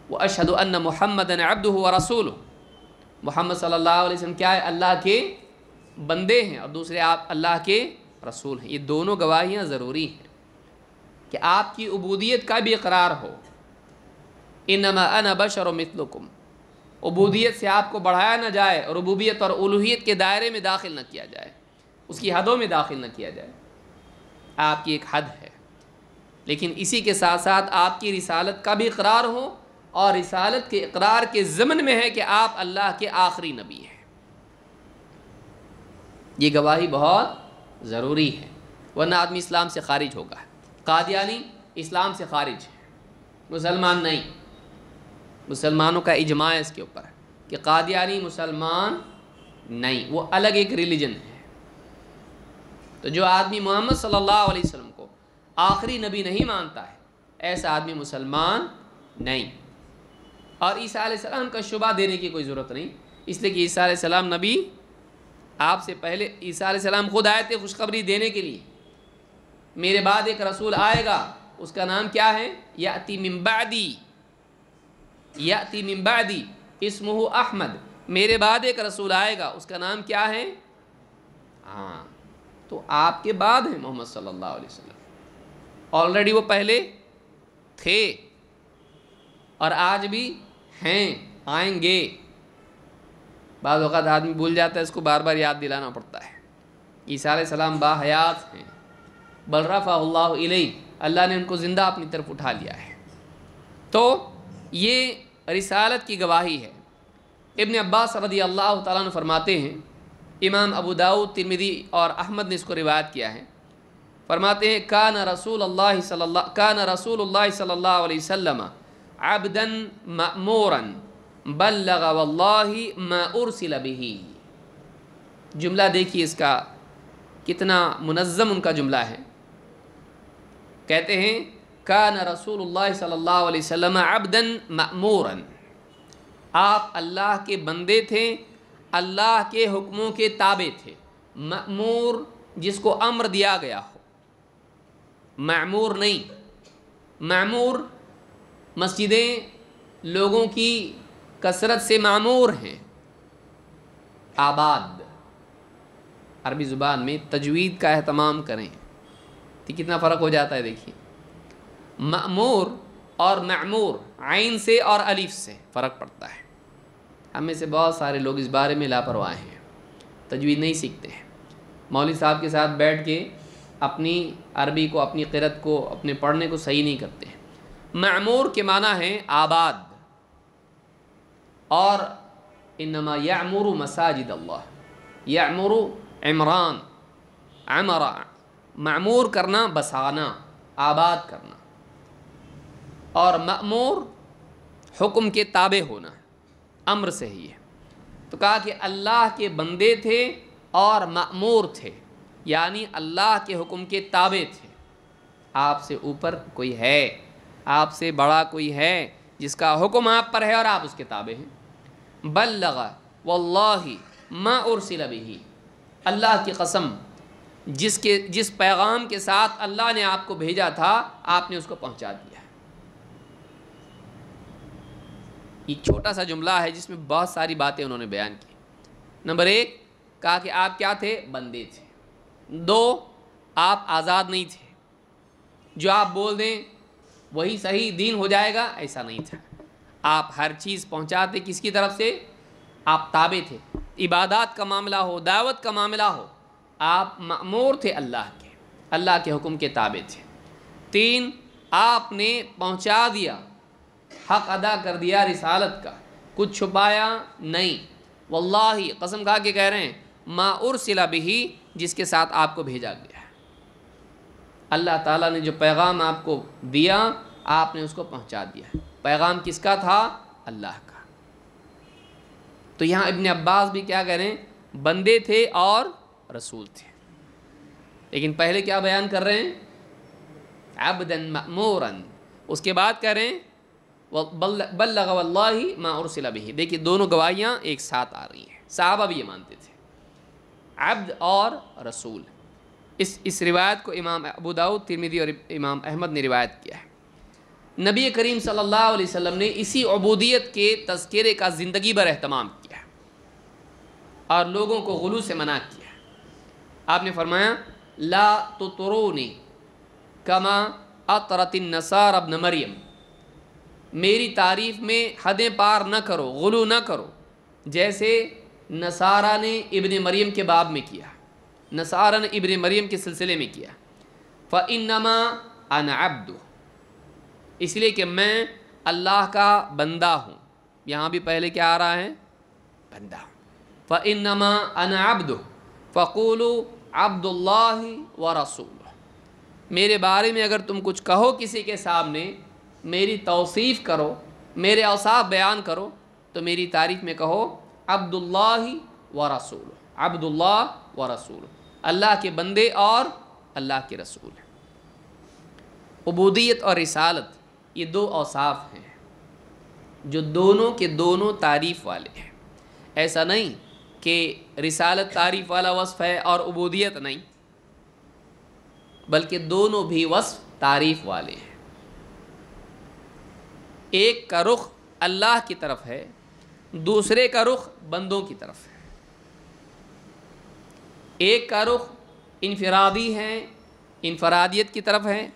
وَأَشْهَدُ أَنَّ مُحَمَّدًا عَبْدُهُ وَرَسُولُهُ، محمد صلی اللہ علیہ وسلم کیا ہے؟ اللہ کے بندے ہیں، اور دوسرے آپ اللہ کے رسول ہیں۔ یہ دونوں گواہیاں ضروری ہیں کہ آپ کی عبودیت کا بھی اقرار ہو۔ إِنَّمَا أَنَا بَشَرٌ مِثْلُكُمْ، عبودیت سے آپ کو بڑھایا نہ جائے اور ربوبیت اور الوہیت کے دائرے میں داخل نہ کیا جائے، اس کی حدوں میں داخل نہ کیا جائے، آپ کی ایک حد ہے، لیکن اسی کے ساتھ ساتھ آپ کی رسالت کا بھی اقرار ہو، اور رسالت کے اقرار کے ضمن میں ہے کہ آپ اللہ کے آخری نبی ہیں۔ یہ گواہی بہت ضروری ہے۔ ورنہ آدمی اسلام سے خارج ہوگا۔ قادیانی اسلام سے خارج ہے، مسلمان نہیں۔ مسلمانوں کا اجماع ہے اس کے اوپر کہ قادیانی مسلمان نہیں، وہ الگ ایک ریلیجن ہے۔ تو جو آدمی محمد صلی اللہ علیہ وسلم کو آخری نبی نہیں مانتا ہے، ایسا آدمی مسلمان نہیں۔ اور عیسیٰ علیہ السلام کا شبہ دینے کی کوئی ضرورت نہیں، اس لیے کہ عیسیٰ علیہ السلام نبی آپ سے پہلے، عیسیٰ علیہ السلام خود آئے تھے خوشخبری دینے کے لیے، میرے بعد ایک رسول آئے گا، اس کا نام کیا ہے؟ یأتی من بعدی، یأتی من بعدی اسمہ احمد، میرے بعد ایک رسول آئے گا، اس کا نام کیا ہے؟ ہاں، تو آپ کے بعد ہیں محمد صلی اللہ علیہ وسلم، آلریڈی وہ پہلے تھے اور آج بھی ہیں، آئیں گے۔ بعض اوقات آدمی بھول جاتا ہے، اس کو بار بار یاد دلانا پڑتا ہے۔ عیسیٰ علیہ السلام باحیات ہیں، بل رفع اللہ الیہ، اللہ نے ان کو زندہ اپنی طرف اٹھا لیا ہے۔ تو یہ رسالت کی گواہی ہے۔ ابن عباس رضی اللہ تعالیٰ عنہ فرماتے ہیں، امام ابو داؤد، ترمذی اور احمد نے اس کو روایت کیا ہے، فرماتے ہیں کان رسول اللہ صلی اللہ علیہ وسلم عبدا مأمورا بلغ واللہ ما ارسل به۔ جملہ دیکھیے اس کا کتنا منظم ان کا جملہ ہے۔ کہتے ہیں کان رسول اللہ صلی اللہ علیہ وسلم عبدا مأمورا، آپ اللہ کے بندے تھے، اللہ کے حکموں کے تابع تھے۔ مأمور جس کو امر دیا گیا ہو، معمور نہیں۔ معمور مسجدیں لوگوں کی کثرت سے معمور ہیں، آباد۔ عربی زبان میں تجوید کا اہتمام کریں تو کتنا فرق ہو جاتا ہے، دیکھیے۔ مأمور اور معمور، عین سے اور الف سے فرق پڑتا ہے۔ ہم میں سے بہت سارے لوگ اس بارے میں لاپرواہ ہیں، تجوید نہیں سیکھتے ہیں، مولوی صاحب کے ساتھ بیٹھ کے اپنی عربی کو، اپنی قرأت کو، اپنے پڑھنے کو صحیح نہیں کرتے ہیں۔ معمور کے معنی ہے آباد، اور انما یعمر مساجد اللہ، یعمر عمران، عمر معمور کرنا، بسانا، آباد کرنا، اور مأمور حکم کے تابع ہونا، امر سے ہی ہے۔ تو کہا کہ اللہ کے بندے تھے اور مأمور تھے، یعنی اللہ کے حکم کے تابع تھے۔ آپ سے اوپر کوئی ہے، آپ سے بڑا کوئی ہے جس کا حکم آپ پر ہے اور آپ اس کے تابع ہیں۔ بلغ واللہ ما ارسل به، اللہ کی قسم جس پیغام کے ساتھ اللہ نے آپ کو بھیجا تھا، آپ نے اس کو پہنچا دیا۔ ایک چھوٹا سا جملہ ہے جس میں بہت ساری باتیں انہوں نے بیان کی۔ نمبر 1 کہا کہ آپ کیا تھے؟ بندے تھے۔ 2 آپ آزاد نہیں تھے، جو آپ بول دیں وہی صحیح دین ہو جائے گا، ایسا نہیں تھا۔ آپ ہر چیز پہنچاتے کس کی طرف سے؟ آپ تابع تھے۔ عبادات کا معاملہ ہو، دعوت کا معاملہ ہو، آپ مأمور تھے اللہ کے حکم کے تابع تھے۔ 3 آپ نے پہنچا دیا، حق ادا کر دیا رسالت کا، کچھ چھپایا نہیں۔ واللہ قسم کھا کے کہہ رہے ہیں، ما ارسل به، جس کے ساتھ آپ کو بھیجا گیا ہے۔ اللہ تعالیٰ نے جو پیغام آپ کو دیا، آپ نے اس کو پہنچا دیا۔ پیغام کس کا تھا؟ اللہ کا۔ تو یہاں ابن عباس بھی کیا کہہ رہے ہیں؟ بندے تھے اور رسول تھے۔ لیکن پہلے کیا بیان کر رہے ہیں؟ عبدا مأمورا، اس کے بعد کہہ رہے ہیں بلغ واللہ ما ارسل به۔ دیکھیے دونوں گواہیاں ایک ساتھ آ رہی ہیں، صحابہ بھی یہ مانتے تھے، عبد اور رسول۔ اس روایت کو امام ابو داؤد، ترمذی اور امام احمد نے روایت کیا ہے۔ نبی کریم صلی اللہ علیہ وسلم نے اسی عبودیت کے تذکرے کا زندگی بھر اہتمام کیا اور لوگوں کو غلو سے منع کیا۔ آپ نے فرمایا لا تطرونی کما اطرت النصارى ابن مریم، میری تعریف میں حدیں پار نہ کرو، غلو نہ کرو، جیسے نصارہ نے ابن مریم کے باب میں کیا، نصارہ نے ابن مریم کے سلسلے میں کیا۔ فَإِنَّمَا أَنَا عَبْدُ، اس لیے کہ میں اللہ کا بندہ ہوں۔ یہاں بھی پہلے کیا آ رہا ہے؟ بندہ ہوں۔ فَإِنَّمَا أَنَا عَبْدُ فَقُولُوا عَبْدُ اللَّهِ وَرَسُولُهُ، میرے بارے میں اگر تم کچھ کہو کسی کے سامنے، میری توصیف کرو، میرے اوصاف بیان کرو، تو میری تعریف میں کہو عبداللہ و رسول، عبداللہ و رسول، اللہ کے بندے اور اللہ کے رسول۔ عبودیت اور رسالت یہ دو اوصاف ہیں جو دونوں کے دونوں تعریف والے ہیں۔ ایسا نہیں کہ رسالت تعریف والا وصف ہے اور عبودیت نہیں، بلکہ دونوں بھی وصف تعریف والے ہیں۔ ایک کا رخ اللہ کی طرف ہے، دوسرے کا رخ بندوں کی طرف ہے۔ ایک کا رخ انفرادی ہے، انفرادیت کی طرف ہے،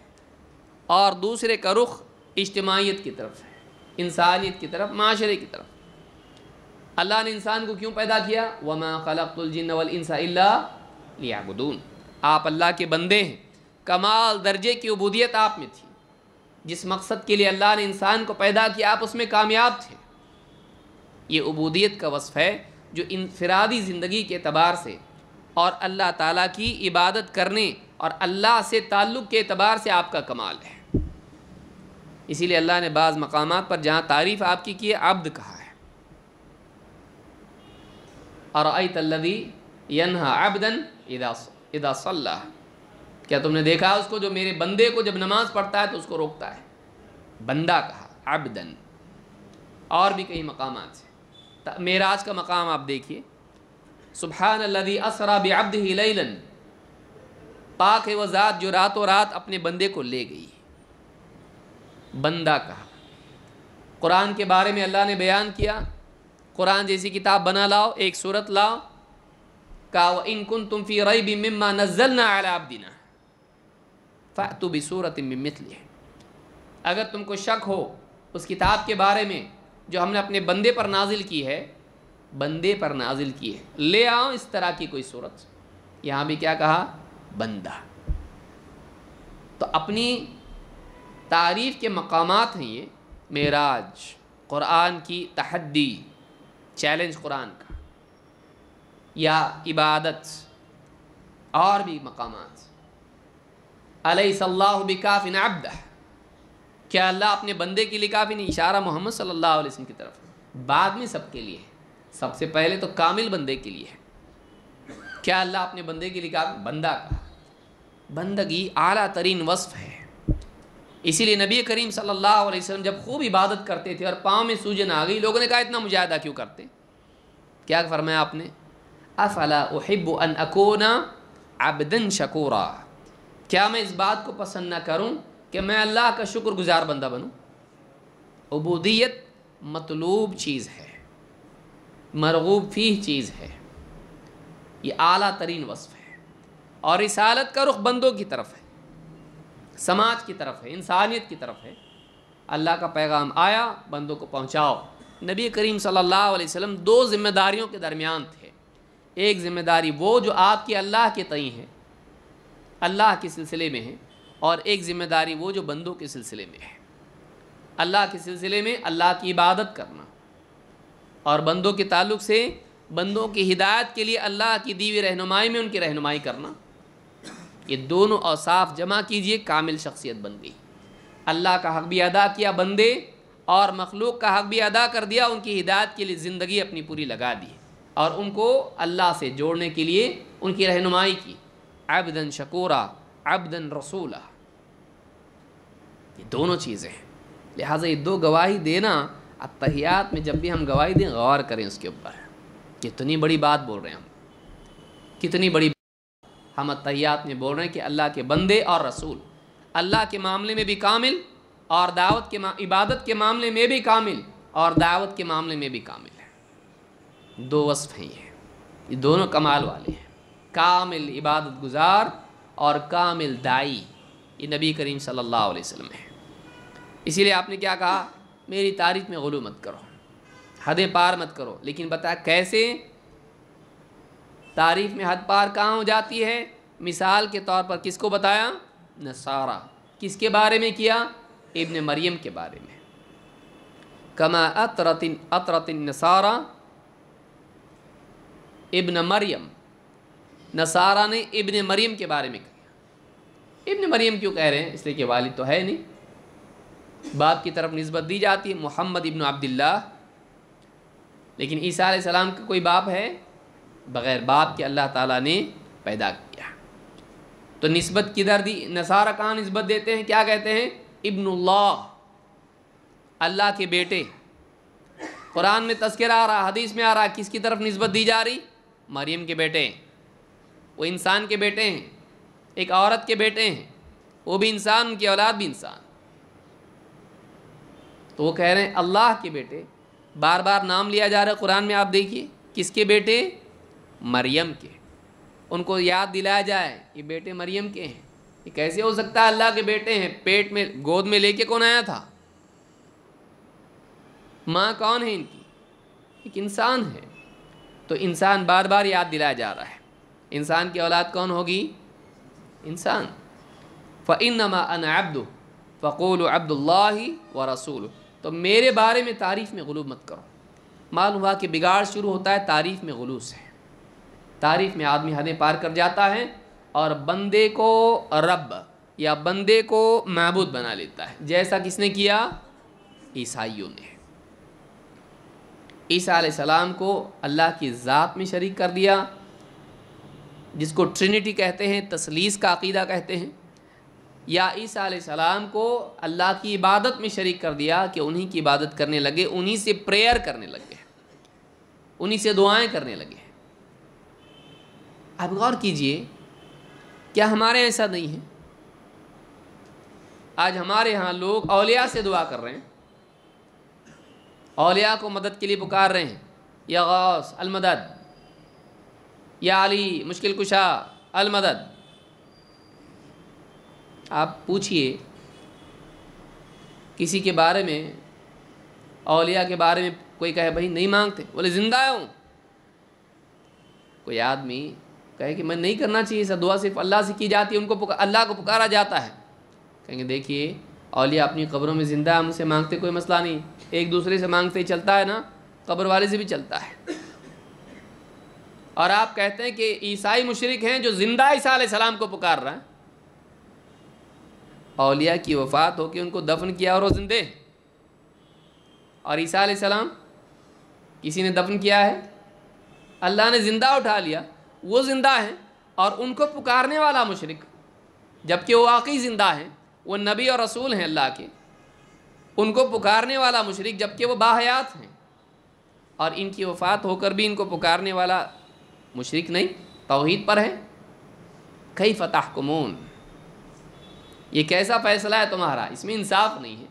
اور دوسرے کا رخ اجتماعیت کی طرف ہے، انسانیت کی طرف، معاشرے کی طرف۔ اللہ نے انسان کو کیوں پیدا کیا؟ وَمَا خَلَقْتُ الْجِنَّ وَالْإِنسَ إِلَّا لِيَعْبُدُونَ۔ آپ اللہ کے بندے ہیں، کمال درجے کی عبودیت آپ میں تھی۔ جس مقصد کے لیے اللہ نے انسان کو پیدا کیا آپ اس میں کامیاب تھے۔ یہ عبودیت کا وصف ہے جو انفرادی زندگی کے اعتبار سے اور اللہ تعالیٰ کی عبادت کرنے اور اللہ سے تعلق کے اعتبار سے آپ کا کمال ہے۔ اسی لیے اللہ نے بعض مقامات پر جہاں تعریف آپ کی ہے عبد کہا ہے۔ اَرَأَيْتَ الَّذِي يَنْهَى عَبْدًا اِذَا صَلَّى، کیا تم نے دیکھا اس کو جو میرے بندے کو جب نماز پڑھتا ہے تو اس کو روکتا ہے؟ بندہ کہا، عبدن۔ اور بھی کئی مقامات سے، معراج کا مقام آپ دیکھیے، سبحان الذی اسری بعبدہ لیلا، پاک ہے وہ ذات جو راتوں رات اپنے بندے کو لے گئی، بندہ کہا۔ قرآن کے بارے میں اللہ نے بیان کیا، قرآن جیسی کتاب بنا لاؤ، ایک سورت لاؤ، کہا وَإِن كُنتُم فِي رَيْبٍ مِّمَّا نَزَّلْنَا عَلَىٰ عَبْدِنَا فَأْتُوا بِسُورَةٍ مِّن مِّثْلِهِ۔ اگر تم کو شک ہو اس کتاب کے بارے میں جو ہم نے اپنے بندے پر نازل کی ہے، بندے پر نازل کی ہے، لے آؤ اس طرح کی کوئی صورت۔ یہاں بھی کیا کہا؟ بندہ۔ تو اپنی تعریف کے مقامات ہیں یہ، معراج، قرآن کی تحدی، چیلنج قرآن کا، یا عبادت، اور بھی مقامات۔ الیس اللہ بکاف عبدہ، کیا اللہ اپنے بندے کے لیے کافی نہیں؟ اشارہ محمد صلی اللہ علیہ وسلم کی طرف، بعد میں سب کے لیے ہے، سب سے پہلے تو کامل بندے کے لیے ہے۔ کیا اللہ اپنے بندے کے لیے کافی؟ بندہ کہا۔ بندگی اعلیٰ ترین وصف ہے۔ اسی لیے نبی کریم صلی اللہ علیہ وسلم جب خوب عبادت کرتے تھے اور پاؤں میں سوجن آ گئی، لوگوں نے کہا اتنا مجاہدہ کیوں کرتے؟ کیا فرمایا آپ نے؟ افلا احب ان اکون عبدا شکورا، کیا میں اس بات کو پسند نہ کروں کہ میں اللہ کا شکر گزار بندہ بنوں؟ عبودیت مطلوب چیز ہے، مرغوب فیہ چیز ہے، یہ اعلیٰ ترین وصف ہے۔ اور رسالت کا رخ بندوں کی طرف ہے، سماج کی طرف ہے، انسانیت کی طرف ہے۔ اللہ کا پیغام آیا، بندوں کو پہنچاؤ۔ نبی کریم صلی اللہ علیہ وسلم دو ذمہ داریوں کے درمیان تھے۔ ایک ذمہ داری وہ جو آپ کی اللہ کے تئیں ہے، اللہ کے سلسلے میں ہے، اور ایک ذمہ داری وہ جو بندوں کے سلسلے میں ہے۔ اللہ کے سلسلے میں اللہ کی عبادت کرنا، اور بندوں کے تعلق سے بندوں کی ہدایت کے لیے اللہ کی دی ہوئی رہنمائی میں ان کی رہنمائی کرنا۔ یہ دونوں اوصاف جمع کیجئے، کامل شخصیت بن گئی۔ اللہ کا حق بھی ادا کیا بندے، اور مخلوق کا حق بھی ادا کر دیا، ان کی ہدایت کے لیے زندگی اپنی پوری لگا دی، اور ان کو اللہ سے جوڑنے کے لیے ان کی رہنمائی کی۔ عبدن شکورا، عبدن رسولا، یہ دونوں چیزیں ہیں۔ لہٰذا یہ دو گواہی دینا، اتحیات میں جب بھی ہم گواہی دیں غور کریں اس کے اوپر، کتنی بڑی بات بول رہے ہیں ہم، کتنی بڑی بات ہم اتحیات میں بول رہے ہیں کہ اللہ کے بندے اور رسول، اللہ کے معاملے میں بھی کامل، اور دعوت کے عبادت کے معاملے میں بھی کامل، اور دعوت کے معاملے میں بھی کامل ہے۔ دو وصف ہیں یہ دونوں کمال والے ہیں، کامل عبادت گزار اور کامل داعی، یہ نبی کریم صلی اللہ علیہ وسلم ہے۔ اسی لیے آپ نے کیا کہا؟ میری تعریف میں غلو مت کرو، حد پار مت کرو، لیکن بتا کیسے؟ تعریف میں حد پار کہاں ہو جاتی ہے؟ مثال کے طور پر کس کو بتایا؟ نصارہ۔ کس کے بارے میں کیا؟ ابن مریم کے بارے میں۔ کما اطرت النصارى ابن مریم، نصارہ نے ابن مریم کے بارے میں کہا۔ ابن مریم کیوں کہہ رہے ہیں؟ اس لیے کہ والد تو ہے نہیں، باپ کی طرف نسبت دی جاتی ہے محمد ابن عبداللہ، لیکن عیسیٰ علیہ السلام کا کوئی باپ ہے؟ بغیر باپ کے اللہ تعالیٰ نے پیدا کیا۔ تو نسبت کدھر دی؟ نصارہ کہاں نسبت دیتے ہیں؟ کیا کہتے ہیں؟ ابن اللہ، اللہ کے بیٹے۔ قرآن میں تذکرہ آ رہا، حدیث میں آ رہا، کس کی طرف نسبت دی جا رہی؟ مریم کے بیٹے ہیں، وہ انسان کے بیٹے ہیں، ایک عورت کے بیٹے ہیں، وہ بھی انسان، ان کی اولاد بھی انسان۔ تو وہ کہہ رہے ہیں اللہ کے بیٹے، بار بار نام لیا جا رہا ہے قرآن میں، آپ دیکھیے کس کے بیٹے؟ مریم کے۔ ان کو یاد دلایا جائے یہ بیٹے مریم کے ہیں۔ یہ کیسے ہو سکتا ہے اللہ کے بیٹے ہیں؟ پیٹ میں گود میں لے کے کون آیا تھا؟ ماں کون ہے ان کی؟ ایک انسان ہے۔ تو انسان بار بار یاد دلایا جا رہا ہے۔ انسان کی اولاد کون ہوگی؟ انسان۔ فَإِنَّمَا أَنَا عَبْدُ فَقُولُوا عَبْدُ اللَّهِ وَرَسُولُهُ۔ تو میرے بارے میں تعریف میں غلو مت کرو۔ معلوم ہوا کہ بگاڑ شروع ہوتا ہے تعریف میں غلو سے۔ تعریف میں آدمی حدیں پار کر جاتا ہے اور بندے کو رب یا بندے کو معبود بنا لیتا ہے، جیسا کس نے کیا؟ عیسائیوں نے۔ عیسیٰ علیہ السلام کو اللہ کی ذات میں شریک کر دیا، جس کو ٹرینٹی کہتے ہیں، تثلیث کا عقیدہ کہتے ہیں، یا عیسیٰ علیہ السلام کو اللہ کی عبادت میں شریک کر دیا کہ انہی کی عبادت کرنے لگے، انہی سے پریئر کرنے لگے، انہی سے دعائیں کرنے لگے۔ اب غور کیجئے، کیا ہمارے ایسا نہیں ہے؟ آج ہمارے ہاں لوگ اولیاء سے دعا کر رہے ہیں، اولیاء کو مدد کے لیے پکار رہے ہیں، یا غوث المدد، یا علی مشکل کشا المدد۔ آپ پوچھئے کسی کے بارے میں، اولیاء کے بارے میں کوئی کہے بھائی نہیں مانگتے، بولے زندہ ہوں۔ کوئی آدمی کہے کہ میں نہیں کرنا چاہیے، ایسا دعا صرف اللہ سے کی جاتی ہے، ان کو اللہ کو پکارا جاتا ہے۔ کہیں گے دیکھیے اولیاء اپنی قبروں میں زندہ، ہم سے مانگتے کوئی مسئلہ نہیں، ایک دوسرے سے مانگتے ہی چلتا ہے نا، قبر والے سے بھی چلتا ہے۔ اور آپ کہتے ہیں کہ عیسائی مشرک ہیں جو زندہ عیسیٰ علیہ السلام کو پکار رہا ہے۔ اولیاء کی وفات ہو کے ان کو دفن کیا اور وہ زندے ہیں، اور عیسیٰ علیہ السلام کسی نے دفن کیا ہے؟ اللہ نے زندہ اٹھا لیا، وہ زندہ ہیں، اور ان کو پکارنے والا مشرک، جبکہ وہ واقعی زندہ ہیں، وہ نبی اور رسول ہیں اللہ کے، ان کو پکارنے والا مشرک جبکہ وہ باحیات ہیں، اور ان کی وفات ہو کر بھی ان کو پکارنے والا مشرک نہیں، توحید پر ہے۔ کیف تحکمون، یہ کیسا فیصلہ ہے تمہارا؟ اس میں انصاف نہیں ہے۔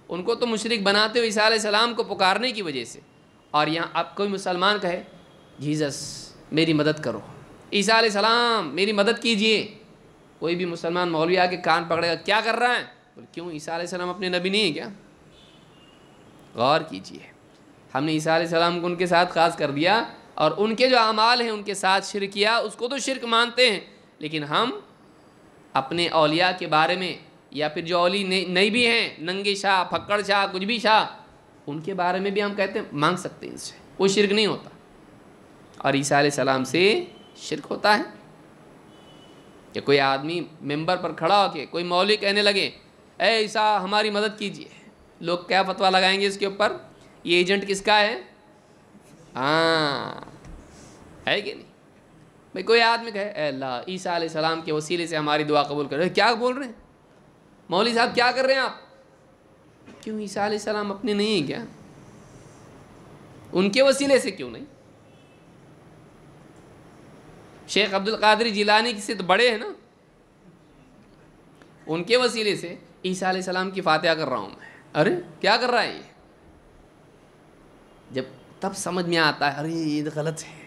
ان کو تو مشرک بناتے ہو عیسیٰ علیہ السلام کو پکارنے کی وجہ سے، اور یہاں اب کوئی مسلمان کہے جیزس میری مدد کرو، عیسیٰ علیہ السلام میری مدد کیجئے، کوئی بھی مسلمان مولوی آ کے کان پکڑے گا، کیا کر رہا ہے؟ بولے کیوں، عیسیٰ علیہ السلام اپنے نبی نہیں ہے کیا؟ غور کیجئے، ہم نے عیسیٰ علیہ السلام کو ان کے ساتھ خاص کر دیا، اور ان کے جو اعمال ہیں ان کے ساتھ شرک کیا، اس کو تو شرک مانتے ہیں، لیکن ہم اپنے اولیاء کے بارے میں، یا پھر جو اولی نہیں بھی ہیں، ننگے شاہ، پھکڑ شاہ، کچھ بھی شاہ، ان کے بارے میں بھی ہم کہتے ہیں مانگ سکتے ہیں، ان سے وہ شرک نہیں ہوتا۔ اور عیسیٰ علیہ السلام سے شرک ہوتا ہے کہ کوئی آدمی ممبر پر کھڑا ہو کے کوئی مولوی کہنے لگے اے عیسیٰ ہماری مدد کیجیے، لوگ کیا فتویٰ لگائیں گے اس کے اوپر؟ یہ ایجنٹ کس کا ہے؟ ہاں ہے کہ نہیں؟ بھائی کوئی آدمی کہے اے اللہ عیسیٰ علیہ السلام کے وسیلے سے ہماری دعا قبول کر، کیا بول رہے ہیں مولوی صاحب، کیا کر رہے ہیں آپ؟ کیوں عیسیٰ علیہ السلام اپنے نہیں ہیں کیا؟ ان کے وسیلے سے کیوں نہیں؟ شیخ عبد القادر جیلانی سے تو بڑے ہیں نا، ان کے وسیلے سے عیسیٰ علیہ السلام کی فاتحہ کر رہا ہوں میں۔ ارے کیا کر رہا ہے یہ؟ جب تب سمجھ میں آتا ہے ارے یہ غلط ہے۔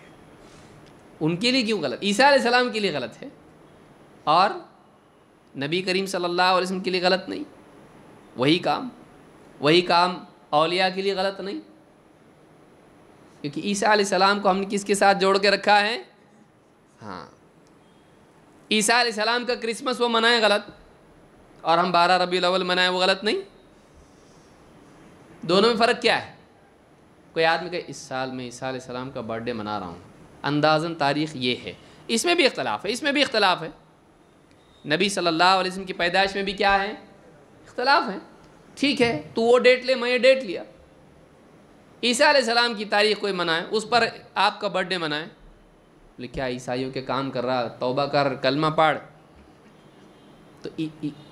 ان کے لیے کیوں غلط؟ عیسیٰ علیہ السلام کے لیے غلط ہے، اور نبی کریم صلی اللہ علیہ وسلم کے لیے غلط نہیں۔ وہی کام اولیاء کے لیے غلط نہیں، کیونکہ عیسیٰ علیہ السلام کو ہم نے کس کے ساتھ جوڑ کے رکھا ہے؟ ہاں، عیسیٰ علیہ السلام کا کرسمس وہ منائیں غلط، اور ہم 12 ربیع الاول منائیں وہ غلط نہیں۔ دونوں میں فرق کیا ہے؟ کوئی آدمی کہ اس سال میں عیسیٰ علیہ السلام کا برتھ ڈے منا رہا ہوں، اندازاً تاریخ یہ ہے، اس میں بھی اختلاف ہے، اس میں بھی اختلاف ہے۔ نبی صلی اللہ علیہ وسلم کی پیدائش میں بھی کیا ہے؟ اختلاف ہے. ٹھیک ہے تو وہ ڈیٹ لے، میں یہ ڈیٹ لیا. عیسیٰ علیہ السلام کی تاریخ کوئی منائے، اس پر آپ کا برتھ ڈے منائے. بولے کیا عیسائیوں کے کام کر رہا، توبہ کر، کلمہ پڑھ. تو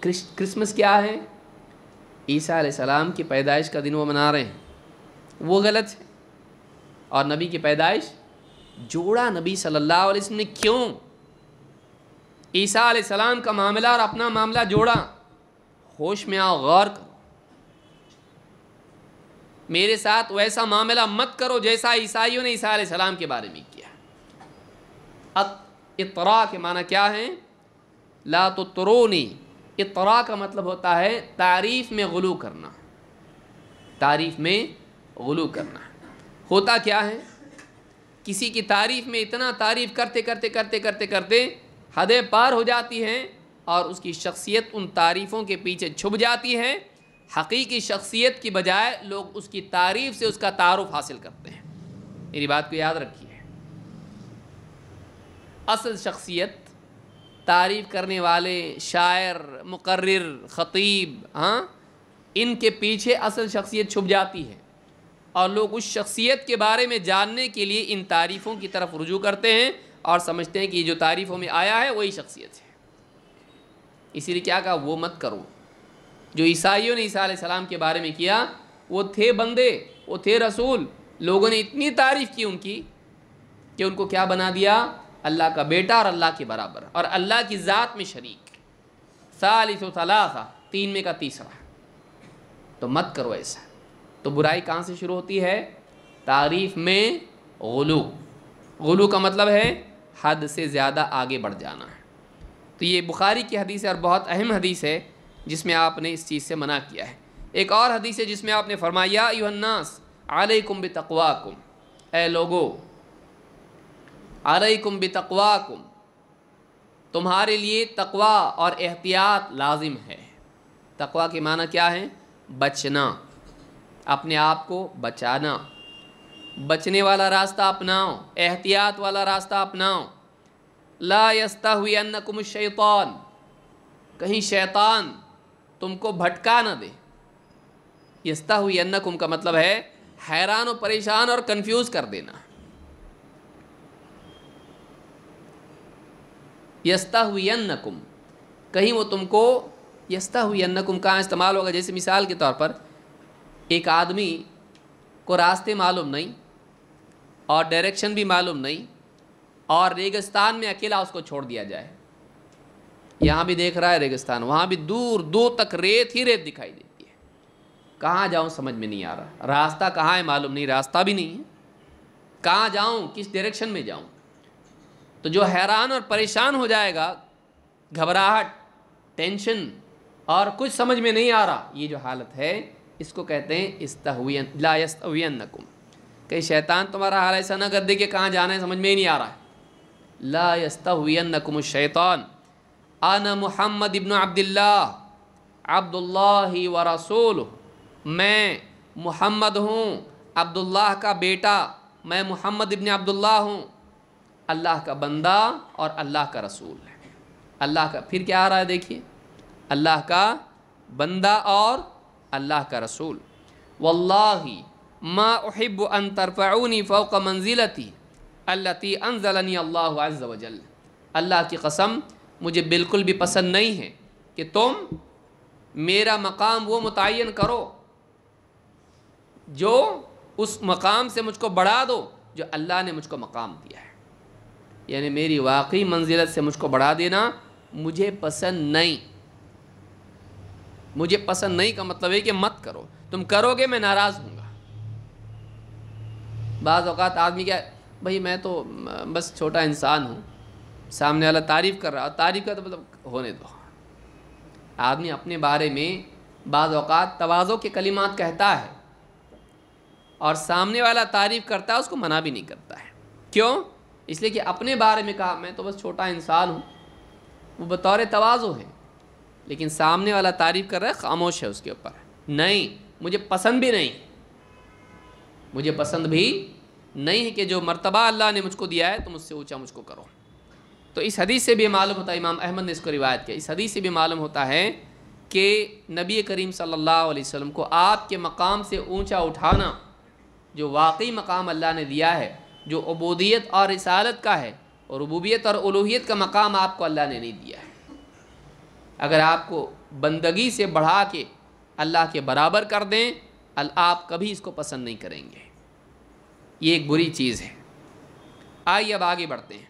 کرسمس کیا ہے؟ عیسیٰ علیہ السلام کی پیدائش کا دن وہ منا رہے ہیں، وہ غلط ہے. اور نبی کی پیدائش جوڑا نبی صلی اللہ علیہ وسلم نے. کیوں؟ عیسیٰ علیہ السلام کا معاملہ اور اپنا معاملہ جوڑا. ہوش میں آؤ، غور کرو. میرے ساتھ ویسا معاملہ مت کرو جیسا عیسائیوں نے عیسیٰ علیہ السلام کے بارے میں کیا. اطراء کے معنی کیا ہے؟ لا تطرونی. اطراء کا مطلب ہوتا ہے تعریف میں غلو کرنا. تعریف میں غلو کرنا ہوتا کیا ہے؟ کسی کی تعریف میں اتنا تعریف کرتے کرتے کرتے کرتے کرتے حدیں پار ہو جاتی ہیں اور اس کی شخصیت ان تعریفوں کے پیچھے چھپ جاتی ہے. حقیقی شخصیت کی بجائے لوگ اس کی تعریف سے اس کا تعارف حاصل کرتے ہیں. میری بات کو یاد رکھیے. اصل شخصیت تعریف کرنے والے شاعر، مقرر، خطیب، ان کے پیچھے اصل شخصیت چھپ جاتی ہے اور لوگ اس شخصیت کے بارے میں جاننے کے لیے ان تعریفوں کی طرف رجوع کرتے ہیں اور سمجھتے ہیں کہ یہ جو تعریفوں میں آیا ہے وہی شخصیت ہے. اسی لیے کیا کہا؟ وہ مت کرو. جو عیسائیوں نے عیسیٰ علیہ السلام کے بارے میں کیا، وہ تھے بندے، وہ تھے رسول. لوگوں نے اتنی تعریف کی ان کی کہ ان کو کیا بنا دیا؟ اللہ کا بیٹا اور اللہ کے برابر اور اللہ کی ذات میں شریک. ثالث ثلاثہ، تین میں کا تیسرا. تو مت کرو ایسا. تو برائی کہاں سے شروع ہوتی ہے؟ تعریف میں غلو. غلو کا مطلب ہے حد سے زیادہ آگے بڑھ جانا ہے. تو یہ بخاری کی حدیث ہے اور بہت اہم حدیث ہے جس میں آپ نے اس چیز سے منع کیا ہے. ایک اور حدیث ہے جس میں آپ نے فرمایا ایھا الناس علیکم بتقواکم، اے لوگو علیکم بتقواکم، تمہارے لیے تقوا اور احتیاط لازم ہے. تقوا کے معنی کیا ہے؟ بچنا، اپنے آپ کو بچانا. بچنے والا راستہ اپناؤ، احتیاط والا راستہ اپناؤ. لا یستہوینکم الشیطان، کہیں شیطان تم کو بھٹکا نہ دے. یستہوینکم کا مطلب ہے حیران و پریشان اور کنفیوز کر دینا. یستہوینکم، کہیں وہ تم کو، یستہوینکم کہاں استعمال ہوگا؟ جیسے مثال کے طور پر ایک آدمی کو راستے معلوم نہیں اور ڈائریکشن بھی معلوم نہیں اور ریگستان میں اکیلا اس کو چھوڑ دیا جائے. یہاں بھی دیکھ رہا ہے ریگستان، وہاں بھی دور دور تک ریت ہی ریت دکھائی دیتی ہے. کہاں جاؤں سمجھ میں نہیں آ رہا، راستہ کہاں ہے معلوم نہیں، راستہ بھی نہیں ہے، کہاں جاؤں، کس ڈائریکشن میں جاؤں. تو جو حیران اور پریشان ہو جائے گا، گھبراہٹ، ٹینشن اور کچھ سمجھ میں نہیں آ رہا، یہ جو حالت ہے اس کو کہتے ہیں لا یستہوینکم. کہ شیطان تمہارا حال ایسا نہ کر دے کہ کہاں جانا ہے سمجھ میں ہی نہیں آ رہا ہے. لا یستہوینکم الشیطان انا محمد ابن عبداللہ عبداللہ ورسولہ، میں محمد ہوں، عبداللہ کا بیٹا، میں محمد ابن عبداللہ ہوں، اللہ کا بندہ اور اللہ کا رسول ہے. اللہ کا پھر کیا آ رہا ہے دیکھیے، اللہ کا بندہ اور اللہ کا رسول. واللہ ما احب ان ترفعونی فوق منزلتی التی انزلنی اللہ عز وجل. اللہ کی قسم مجھے بالکل بھی پسند نہیں ہے کہ تم میرا مقام وہ متعین کرو جو اس مقام سے مجھ کو بڑھا دو جو اللہ نے مجھ کو مقام دیا ہے. یعنی میری واقعی منزلت سے مجھ کو بڑھا دینا مجھے پسند نہیں. مجھے پسند نہیں کا مطلب ہے کہ مت کرو، تم کرو گے میں ناراض ہوں گا. بعض اوقات آدمی کیا، بھائی میں تو بس چھوٹا انسان ہوں، سامنے والا تعریف کر رہا، اور تعریف کا تو مطلب ہونے دو. آدمی اپنے بارے میں بعض اوقات تواضع کے کلمات کہتا ہے اور سامنے والا تعریف کرتا ہے، اس کو منع بھی نہیں کرتا ہے. کیوں؟ اس لیے کہ اپنے بارے میں کہا میں تو بس چھوٹا انسان ہوں، وہ بطور تواضع ہے، لیکن سامنے والا تعریف کر رہا ہے، خاموش ہے اس کے اوپر. نہیں، مجھے پسند بھی نہیں، مجھے پسند بھی نہیں ہے کہ جو مرتبہ اللہ نے مجھ کو دیا ہے تم اس سے اونچا مجھ کو کرو. تو اس حدیث سے بھی معلوم ہوتا ہے، امام احمد نے اس کو روایت کیا، اس حدیث سے بھی معلوم ہوتا ہے کہ نبی کریم صلی اللہ علیہ وسلم کو آپ کے مقام سے اونچا اٹھانا، جو واقعی مقام اللہ نے دیا ہے، جو عبودیت اور رسالت کا ہے، اور ربوبیت اور الوہیت کا مقام آپ کو اللہ نے نہیں دیا ہے۔ اگر آپ کو بندگی سے بڑھا کے اللہ کے برابر کر دیں، آپ کبھی اس کو پسند نہیں کریں گے، یہ ایک بری چیز ہے۔ آئیے اب آگے بڑھتے ہیں۔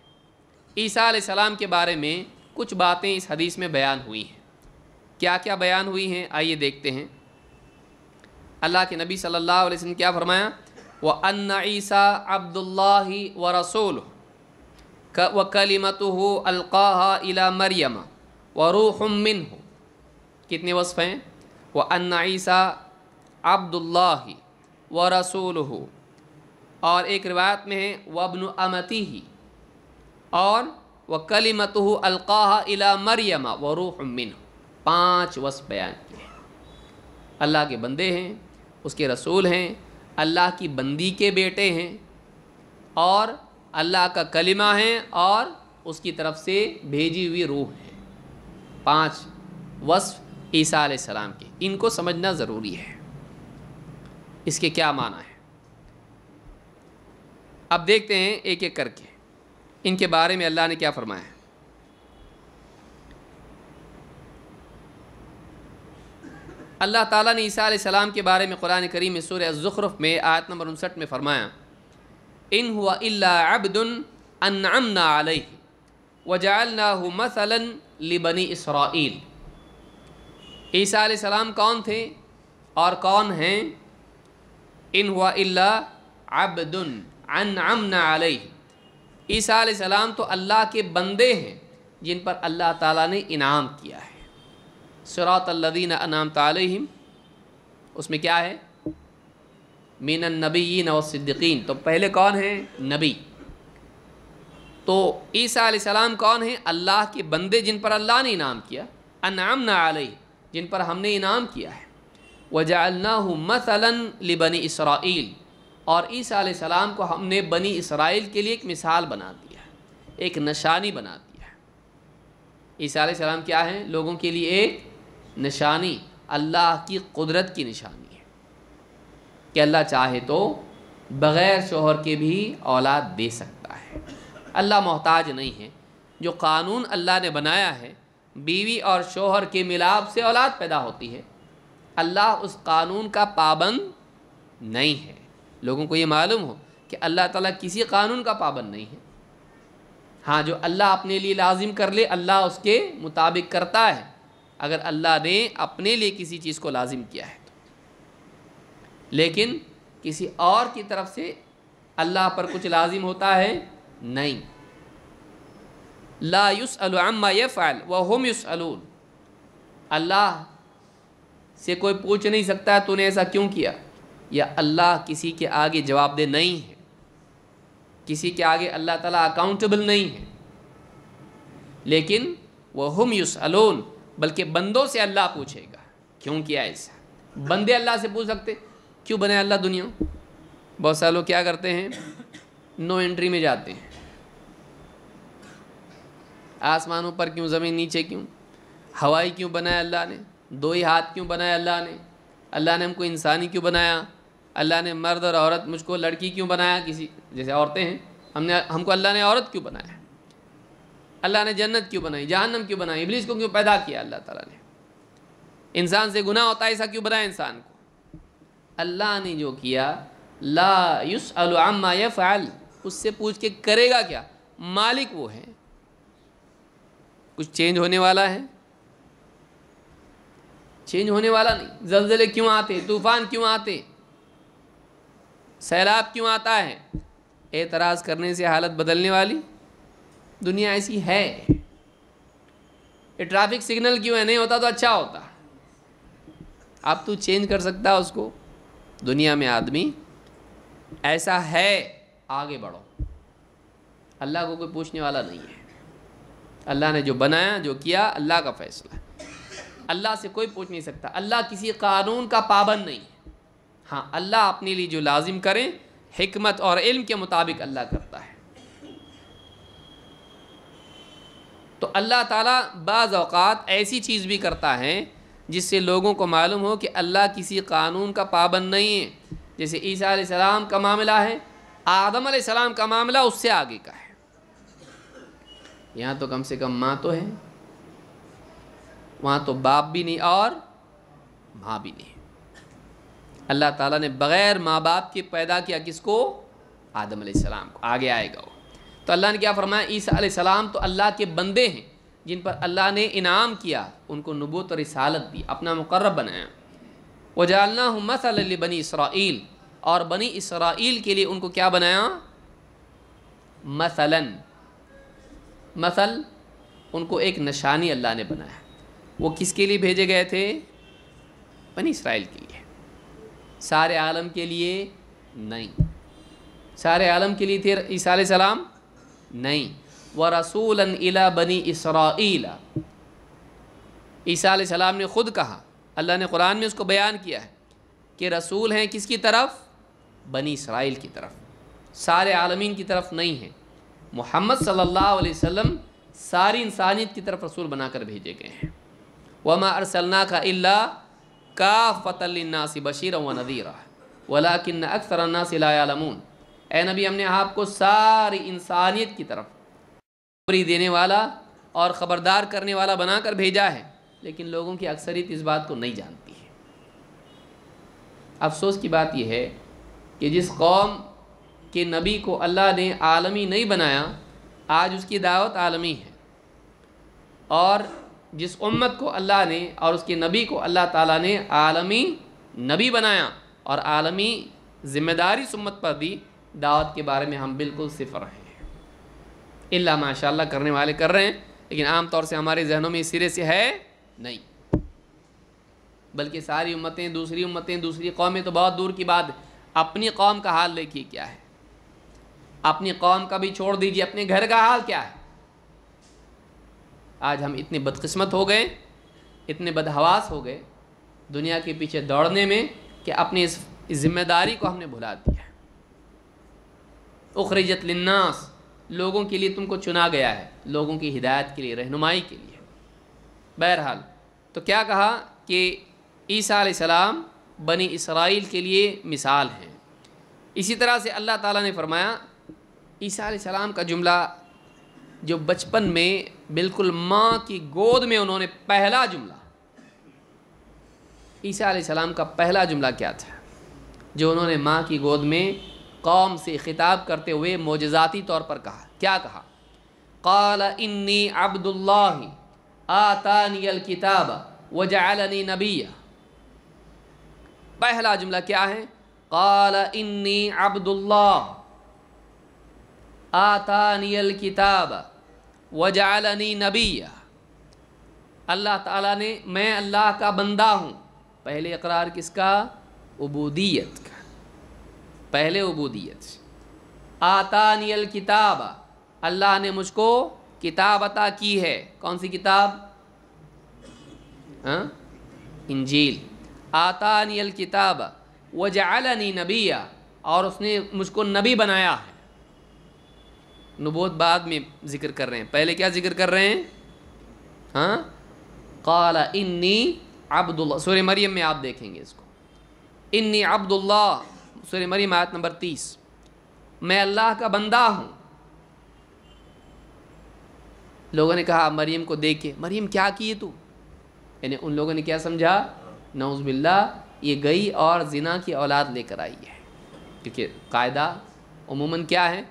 عیسیٰ علیہ السلام کے بارے میں کچھ باتیں اس حدیث میں بیان ہوئی ہیں۔ کیا کیا بیان ہوئی ہیں آئیے دیکھتے ہیں۔ اللہ کے نبی صلی اللہ علیہ وسلم کیا فرمایا؟ وَأَنَّ عِيسَىٰ عَبْدُ اللَّهِ وَرَسُولُهُ وَكَلِمَتُهُ أَلْقَاهَا إِلَىٰ مَرْيَمَ وَرُوحٌ مِّنْهُ۔ کتنے وصف ہیں؟ وَأَنَّ عِيسَىٰ عَبْدُ اللَّهِ وَرَسُولُهُ، اور ایک روایت میں ہے وَابْنُ أَمَتِهِ، اور وَكَلِمَتُهُ أَلْقَاهَا إِلَىٰ مَرْيَمَ وَرُوحٌ مِّنْهُ۔ 5 وصف بیان کیے ہیں۔ اللہ کے بندے ہیں، اس کے رسول ہیں، اللہ کی بندی کے بیٹے ہیں، اور اللہ کا کلمہ ہیں، اور اس کی طرف سے بھیجی ہوئی روح ہے۔ 5 وصف عیسیٰ علیہ السلام کے، ان کو سمجھنا ضروری ہے، اس کے کیا معنی ہے۔ اب دیکھتے ہیں ایک ایک کر کے ان کے بارے میں اللہ نے کیا فرمایا ہے۔ اللہ تعالیٰ نے عیسیٰ علیہ السلام کے بارے میں قرآن کریم میں سورہ الزخرف میں آیت نمبر 59 میں فرمایا، ان هو الا عبد انعمنا علیہ وجعلناہ مثلا لبنی اسرائیل۔ عیسیٰ علیہ السلام کون تھے اور کون ہیں؟ ان هو الا عبد انعمنا علیہ، عیسیٰ علیہ السلام تو اللہ کے بندے ہیں جن پر اللہ تعالیٰ نے انعام کیا ہے۔ صراط الذین انعمت علیہم، اس میں کیا ہے؟ من النبیین والصدیقین، تو پہلے کون ہیں؟ نبی۔ تو عیسیٰ علیہ السلام کون ہیں؟ اللہ کے بندے جن پر اللہ نے انعام کیا، انعمنا علیہ، جن پر ہم نے انعام کیا ہے۔ وجعلناہ مثلا لبنی اسرائیل، اور عیسیٰ علیہ السلام کو ہم نے بنی اسرائیل کے لیے ایک مثال بنا دیا، ایک نشانی بنا دیا۔ عیسیٰ علیہ السلام کیا ہیں؟ لوگوں کے لیے ایک نشانی، اللہ کی قدرت کی نشانی ہے کہ اللہ چاہے تو بغیر شوہر کے بھی اولاد دے سکتا ہے۔ اللہ محتاج نہیں ہے۔ جو قانون اللہ نے بنایا ہے، بیوی اور شوہر کے ملاپ سے اولاد پیدا ہوتی ہے، اللہ اس قانون کا پابند نہیں ہے۔ لوگوں کو یہ معلوم ہو کہ اللہ تعالیٰ کسی قانون کا پابند نہیں ہے۔ ہاں، جو اللہ اپنے لیے لازم کر لے اللہ اس کے مطابق کرتا ہے، اگر اللہ نے اپنے لیے کسی چیز کو لازم کیا ہے تو، لیکن کسی اور کی طرف سے اللہ پر کچھ لازم ہوتا ہے نہیں۔ لا يسأل عما يفعل وهم يسألون، اللہ سے کوئی پوچھ نہیں سکتا تو نے ایسا کیوں کیا، یا اللہ کسی کے آگے جواب دہ نہیں ہے، کسی کے آگے اللہ تعالیٰ اکاؤنٹیبل نہیں ہے۔ لیکن وهم يسألون، بلکہ بندوں سے اللہ پوچھے گا کیوں کیا ایسا۔ بندے اللہ سے پوچھ سکتے کیوں بنایا اللہ دنیا۔ بہت سارے لوگ کیا کرتے ہیں؟ نو انٹری میں جاتے ہیں، آسمانوں پر کیوں، زمین نیچے کیوں، ہوائی کیوں بنایا اللہ نے، 2 ہی ہاتھ کیوں بنایا اللہ نے، اللہ نے ہم کو انسانی کیوں بنایا، اللہ نے مرد اور عورت، مجھ کو لڑکی کیوں بنایا، کسی جیسے عورتیں ہیں، ہم کو اللہ نے عورت کیوں بنایا، اللہ نے جنت کیوں بنائی، جہنم کیوں بنائی، ابلیس کو کیوں پیدا کیا اللہ تعالیٰ نے، انسان سے گناہ ہوتا ہے ایسا کیوں بنایا انسان کو۔ اللہ نے جو کیا، لا يسأل عما يفعل، اس سے پوچھ کے کرے گا کیا، مالک وہ ہے۔ کچھ چینج ہونے والا ہے؟ چینج ہونے والا نہیں۔ زلزلے کیوں آتے، طوفان کیوں آتے، سیلاب کیوں آتا ہے، اعتراض کرنے سے حالت بدلنے والی دنیا ایسی ہے۔ یہ ٹریفک سگنل کیوں ہے، نہیں ہوتا تو اچھا ہوتا، اب تو چینج کر سکتا اس کو۔ دنیا میں آدمی ایسا ہے، آگے بڑھو، اللہ کو کوئی پوچھنے والا نہیں ہے۔ اللہ نے جو بنایا، جو کیا، اللہ کا فیصلہ ہے، اللہ سے کوئی پوچھ نہیں سکتا۔ اللہ کسی قانون کا پابند نہیں ہے۔ ہاں، اللہ اپنے لیے جو لازم کرے حکمت اور علم کے مطابق اللہ کرتا ہے۔ تو اللہ تعالیٰ بعض اوقات ایسی چیز بھی کرتا ہے جس سے لوگوں کو معلوم ہو کہ اللہ کسی قانون کا پابند نہیں ہے. جیسے عیسیٰ علیہ السلام کا معاملہ ہے، آدم علیہ السلام کا معاملہ اس سے آگے کا ہے. یہاں تو کم سے کم ماں تو ہے، وہاں تو باپ بھی نہیں اور ماں بھی نہیں. اللہ تعالیٰ نے بغیر ماں باپ کے پیدا کیا کس کو؟ آدم علیہ السلام کو. آگے آئے گا وہ. تو اللہ نے کیا فرمایا؟ عیسیٰ علیہ السلام تو اللہ کے بندے ہیں جن پر اللہ نے انعام کیا، ان کو نبوت اور رسالت دی، اپنا مقرب بنایا. وَجَعَلْنَاهُ مَثَلًا لِبَنِي اسرائیل، اور بنی اسرائیل کے لیے ان کو کیا بنایا؟ مثلاً. مثل ان کو ایک نشانی اللہ نے بنایا. وہ کس کے لیے بھیجے گئے تھے؟ بنی اسرائیل کے لیے. سارے عالم کے لیے نہیں. سارے عالم کے لیے تھے عیسیٰ علیہ السلام؟ نہیں. وَرَسُولًا إِلَى بَنِي إِسْرَائِيلَ، عیسیٰ علیہ السلام نے خود کہا، اللہ نے قرآن میں اس کو بیان کیا ہے کہ رسول ہیں کس کی طرف؟ بنی اسرائیل کی طرف، سارے عالمین کی طرف نہیں ہیں. محمد صلی اللہ علیہ وسلم ساری انسانیت کی طرف رسول بنا کر بھیجے گئے ہیں. وَمَا أَرْسَلْنَاكَ إِلَّا كَافَّةً لِلنَّاسِ بَشِيرًا وَنَذِيرًا وَلَكِنَّ أَكْثَرَ النَّاسِ لَا يَعْلَمُونَ. اے نبی، ہم نے آپ کو ساری انسانیت کی طرف خبری دینے والا اور خبردار کرنے والا بنا کر بھیجا ہے، لیکن لوگوں کی اکثریت اس بات کو نہیں جانتی ہے. افسوس کی بات یہ ہے کہ جس قوم کے نبی کو اللہ نے عالمی نہیں بنایا، آج اس کی دعوت عالمی ہے. اور جس امت کو اللہ نے اور اس کے نبی کو اللہ تعالیٰ نے عالمی نبی بنایا اور عالمی ذمہ داری اس امت پر دی، دعوت کے بارے میں ہم بالکل صفر ہیں. اللہ ماشاء اللہ کرنے والے کر رہے ہیں، لیکن عام طور سے ہمارے ذہنوں میں اس سرے سے ہے نہیں. بلکہ ساری امتیں، دوسری قومیں تو بہت دور کی بات ہے. اپنی قوم کا حال دیکھیے کیا ہے. اپنی قوم کا بھی چھوڑ دیجیے، اپنے گھر کا حال کیا ہے. آج ہم اتنے بدقسمت ہو گئے، اتنے بدحواس ہو گئے دنیا کے پیچھے دوڑنے میں کہ اپنی اس ذمہ داری کو ہم نے بھلا دیا. اخرجت للناس، لوگوں کے لیے تم کو چنا گیا ہے، لوگوں کی ہدایت کے لیے، رہنمائی کے لیے. بہرحال تو کیا کہا کہ عیسیٰ علیہ السلام بنی اسرائیل کے لیے مثال ہیں. اسی طرح سے اللہ تعالیٰ نے فرمایا عیسیٰ علیہ السلام کا جملہ جو بچپن میں بالکل ماں کی گود میں انہوں نے پہلا جملہ، عیسیٰ علیہ السلام کا پہلا جملہ کیا تھا جو انہوں نے ماں کی گود میں قوم سے خطاب کرتے ہوئے معجزاتی طور پر کہا؟ کیا کہا؟ قال انی عبد اللہ آتانی الکتاب وجعلنی نبیا. پہلا جملہ کیا ہے؟ قال انی عبد اللہ آتانی الکتاب وجعلنی نبیا. اللہ تعالیٰ نے، میں اللہ کا بندہ ہوں. پہلے اقرار کس کا؟ عبودیت کا. پہلے عبودیت. آتانی الکتاب، اللہ نے مجھ کو کتاب عطا کی ہے. کون سی کتاب؟ انجیل. آتانی الکتاب وجعلنی نبیا، اور اس نے مجھ کو نبی بنایا ہے. نبوت بعد میں ذکر کر رہے ہیں، پہلے کیا ذکر کر رہے ہیں؟ قال انی عبد اللہ. سورہ مریم میں آپ دیکھیں گے اس کو. انی عبد اللہ، سورہ مریم آیت نمبر 30. میں اللہ کا بندہ ہوں. لوگوں نے کہا مریم کو دیکھ کے، مریم کیا کی تو؟ یعنی ان لوگوں نے کیا سمجھا؟ نعوذ باللہ یہ گئی اور زنا کی اولاد لے کر آئی ہے. کیونکہ قاعدہ عموماً کیا ہے؟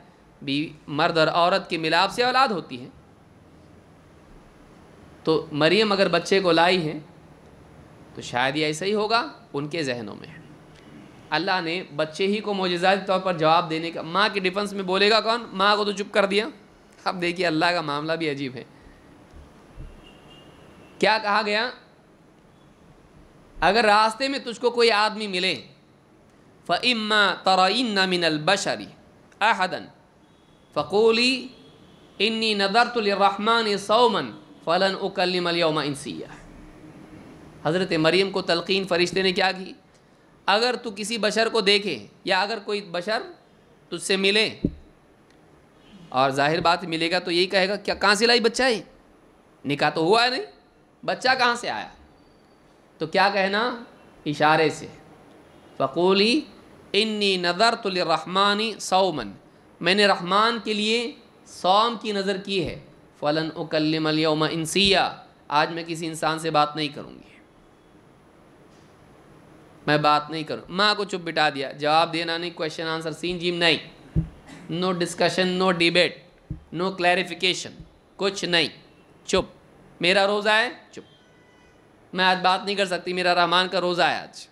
مرد اور عورت کے ملاپ سے اولاد ہوتی ہے. تو مریم اگر بچے کو لائی ہے تو شاید یہ ایسا ہی ہوگا ان کے ذہنوں میں. اللہ نے بچے ہی کو معجزاتی طور پر جواب دینے کا، ماں کے ڈیفنس میں بولے گا کون؟ ماں کو تو چپ کر دیا. اب دیکھیے اللہ کا معاملہ بھی عجیب ہے. کیا کہا گیا؟ اگر راستے میں تجھ کو کوئی آدمی ملے، فَإِمَّا تَرَيِنَّ مِنَ الْبَشَرِ أَحَدًا فَقُولِي إِنِّي نَذَرْتُ لِلرَّحْمَنِ صَوْمًا فَلَنْ أُكَلِّمَ الْيَوْمَ إِنسِيًّا. حضرت مریم کو تلقین فرشتے نے کیا کی؟ اگر تو کسی بشر کو دیکھے یا اگر کوئی بشر تجھ سے ملے، اور ظاہر بات ملے گا تو یہی کہے گا کیا کہاں سے لائی بچہ ہے؟ نکاح تو ہوا ہے نہیں، بچہ کہاں سے آیا؟ تو کیا کہنا؟ اشارے سے، فقولی انی نذرت للرحمن صوما، میں نے رحمان کے لیے صوم کی نظر کی ہے، فلن اکلم اليوم انسیا، آج میں کسی انسان سے بات نہیں کروں گی، میں بات نہیں کروں۔ ماں کو چپ بٹا دیا، جواب دینا نہیں، کویشچن آنسر سین جیم نہیں، نو ڈسکشن، نو ڈیبیٹ، نو کلیریفیکیشن، کچھ نہیں، چپ۔ میرا روزہ ہے، چپ، میں آج بات نہیں کر سکتی، میرا رحمان کا روزہ ہے آج،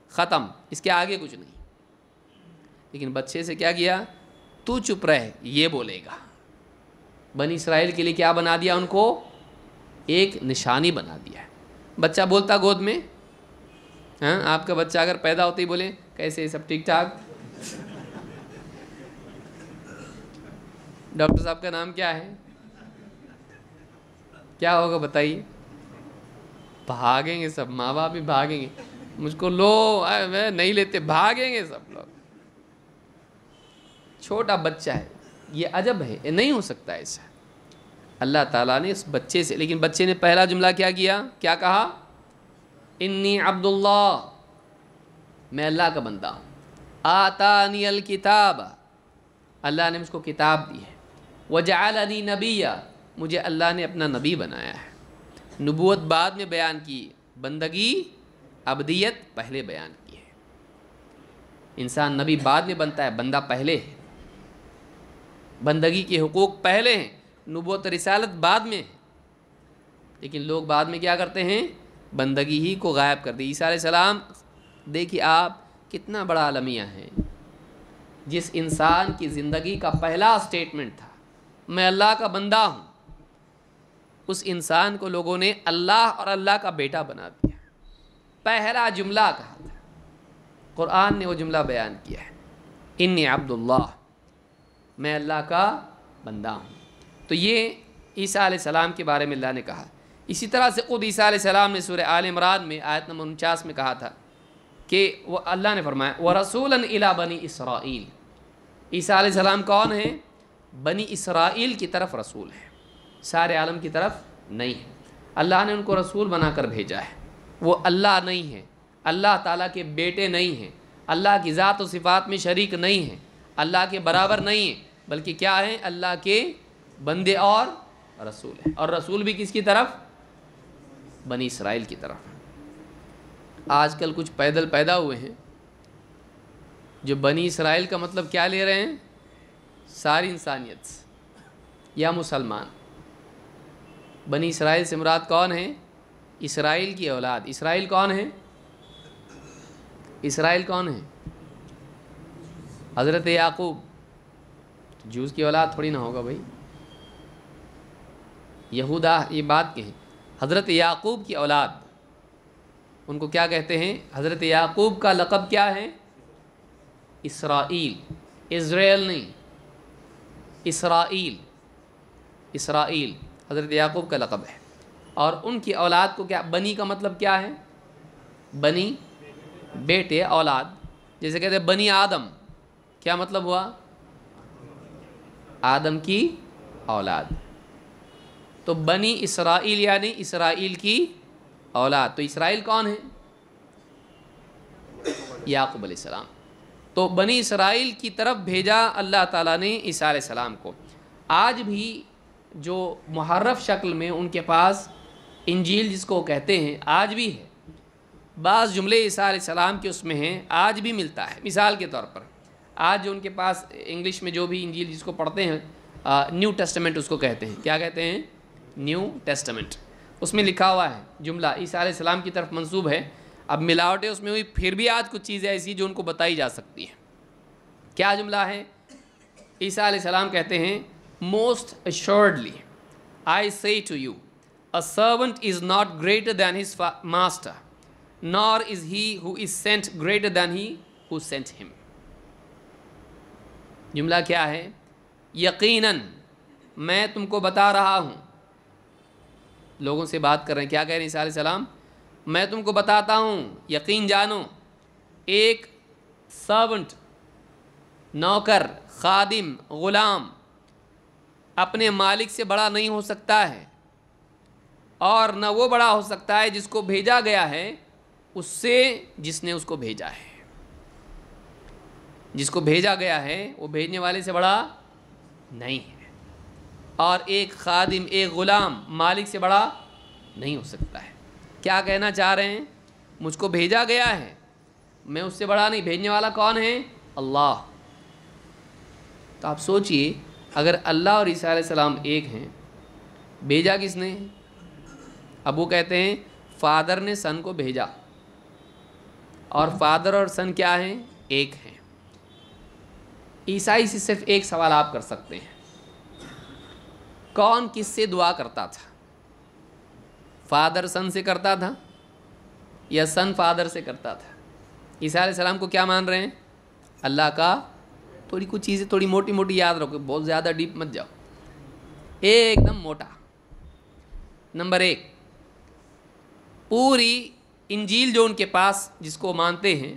ختم، اس کے آگے کچھ نہیں۔ لیکن بچے سے کیا کیا؟ تو چپ رہ، یہ بولے گا۔ بنی اسرائیل کے لیے کیا بنا دیا؟ ان کو ایک نشانی بنا دیا ہے۔ بچہ بولتا گود میں، ہاں آپ کا بچہ اگر پیدا ہوتے ہی بولے کیسے سب ٹھیک ٹھاک، ڈاکٹر صاحب کا نام کیا ہے، کیا ہوگا بتائیے؟ بھاگیں گے سب، ماں باپ بھی بھاگیں گے، مجھ کو لو، میں نہیں لیتے، بھاگیں گے سب لوگ۔ چھوٹا بچہ ہے، یہ عجب ہے، یہ نہیں ہو سکتا ایسا۔ اللہ تعالیٰ نے اس بچے سے، لیکن بچے نے پہلا جملہ کیا کیا؟ کیا کہا؟ انی عبداللہ، میں اللہ کا بندہ ہوں، آتانی الکتاب، اللہ نے مجھ کو کتاب دی ہے، وجعلنی نبیا، مجھے اللہ نے اپنا نبی بنایا ہے۔ نبوت بعد میں بیان کی، بندگی عبدیت پہلے بیان کی ہے۔ انسان نبی بعد میں بنتا ہے، بندہ پہلے ہے، بندگی کے حقوق پہلے ہیں، نبوت رسالت بعد میں ہے۔ لیکن لوگ بعد میں کیا کرتے ہیں؟ بندگی ہی کو غائب کر دی۔ عیسیٰ علیہ السلام، دیکھیے آپ کتنا بڑا المیہ ہے، جس انسان کی زندگی کا پہلا سٹیٹمنٹ تھا میں اللہ کا بندہ ہوں، اس انسان کو لوگوں نے اللہ اور اللہ کا بیٹا بنا دیا۔ پہلا جملہ کہا تھا، قرآن نے وہ جملہ بیان کیا ہے، انی عبداللہ، میں اللہ کا بندہ ہوں۔ تو یہ عیسیٰ علیہ السلام کے بارے میں اللہ نے کہا۔ اسی طرح سے خود عیسیٰ علیہ السلام نے سورہ آل عمران میں آیت نمبر 49 میں کہا تھا کہ وہ اللہ نے فرمایا وَرَسُولًا إِلَىٰ بَنِي إِسْرَائِيل، عیسیٰ علیہ السلام کون ہیں؟ بنی اسرائیل کی طرف رسول ہے، سارے عالم کی طرف نہیں ہے۔ اللہ نے ان کو رسول بنا کر بھیجا ہے۔ وہ اللہ نہیں ہے، اللہ تعالیٰ کے بیٹے نہیں ہیں، اللہ کی ذات و صفات میں شریک نہیں ہیں، اللہ کے برابر نہیں ہیں، بلکہ کیا ہیں؟ اللہ کے بندے اور رسول ہیں۔ اور رسول بھی کس کی طرف؟ بنی اسرائیل کی طرف۔ آج کل کچھ پیدل پیدا ہوئے ہیں جو بنی اسرائیل کا مطلب کیا لے رہے ہیں؟ ساری انسانیت یا مسلمان۔ بنی اسرائیل سے مراد کون ہے؟ اسرائیل کی اولاد۔ اسرائیل کون ہے؟ اسرائیل کون ہے؟ حضرت یعقوب۔ جوز کی اولاد تھوڑی نہ ہوگا بھائی، یہودا یہ بات کہیں، حضرت یعقوب کی اولاد، ان کو کیا کہتے ہیں؟ حضرت یعقوب کا لقب کیا ہے؟ اسرائیل، اسرائیل نہیں، اسرائیل، اسرائیل حضرت یعقوب کا لقب ہے۔ اور ان کی اولاد کو کیا؟ بنی کا مطلب کیا ہے؟ بنی بیٹے، اولاد۔ جیسے کہتے ہیں بنی آدم، کیا مطلب ہوا؟ آدم کی اولاد۔ تو بنی اسرائیل یعنی اسرائیل کی اولاد۔ تو اسرائیل کون ہے؟ یعقوب علیہ السلام۔ تو بنی اسرائیل کی طرف بھیجا اللہ تعالیٰ نے عیسیٰ علیہ السلام کو۔ آج بھی جو محرف شکل میں ان کے پاس انجیل جس کو کہتے ہیں آج بھی ہے، بعض جملے عیسیٰ علیہ السلام کے اس میں ہیں، آج بھی ملتا ہے۔ مثال کے طور پر آج جو ان کے پاس انگلش میں جو بھی انجیل جس کو پڑھتے ہیں، نیو ٹیسٹمنٹ اس کو کہتے ہیں، کیا کہتے ہیں؟ New testament. اس میں لکھا ہوا ہے جملہ عیسیٰ علیہ السلام کی طرف منسوب ہے۔ اب ملاوٹیں اس میں ہوئی، پھر بھی آج کچھ چیزیں ایسی جو ان کو بتائی جا سکتی ہیں۔ کیا جملہ ہے؟ عیسیٰ علیہ السلام کہتے ہیں most assuredly I say to you a servant is not greater than his master nor is he who is sent greater than he who sent him۔ جملہ کیا ہے؟ یقیناً میں تم کو بتا رہا ہوں، لوگوں سے بات کر رہے ہیں، کیا کہہ رہے ہیں عیسیٰ علیہ السلام؟ میں تم کو بتاتا ہوں، یقین جانو، ایک سرونٹ، نوکر، خادم، غلام اپنے مالک سے بڑا نہیں ہو سکتا ہے، اور نہ وہ بڑا ہو سکتا ہے جس کو بھیجا گیا ہے اس سے جس نے اس کو بھیجا ہے۔ جس کو بھیجا گیا ہے وہ بھیجنے والے سے بڑا نہیں ہے، اور ایک خادم، ایک غلام مالک سے بڑا نہیں ہو سکتا ہے۔ کیا کہنا چاہ رہے ہیں؟ مجھ کو بھیجا گیا ہے، میں اس سے بڑا نہیں۔ بھیجنے والا کون ہے؟ اللہ۔ تو آپ سوچئے، اگر اللہ اور عیسیٰ علیہ السلام ایک ہیں، بھیجا کس نے؟ اب وہ کہتے ہیں فادر نے سن کو بھیجا، اور فادر اور سن کیا ہیں؟ ایک ہیں۔ عیسائی سے صرف ایک سوال آپ کر سکتے ہیں، کون کس سے دعا کرتا تھا؟ فادر سن سے کرتا تھا یا سن فادر سے کرتا تھا؟ عیسیٰ علیہ السلام کو کیا مان رہے ہیں؟ اللہ کا۔ تھوڑی کچھ چیزیں تھوڑی موٹی موٹی یاد رکھو، بہت زیادہ ڈیپ مت جاؤ، ایک دم موٹا۔ نمبر ایک، پوری انجیل جو ان کے پاس جس کو مانتے ہیں،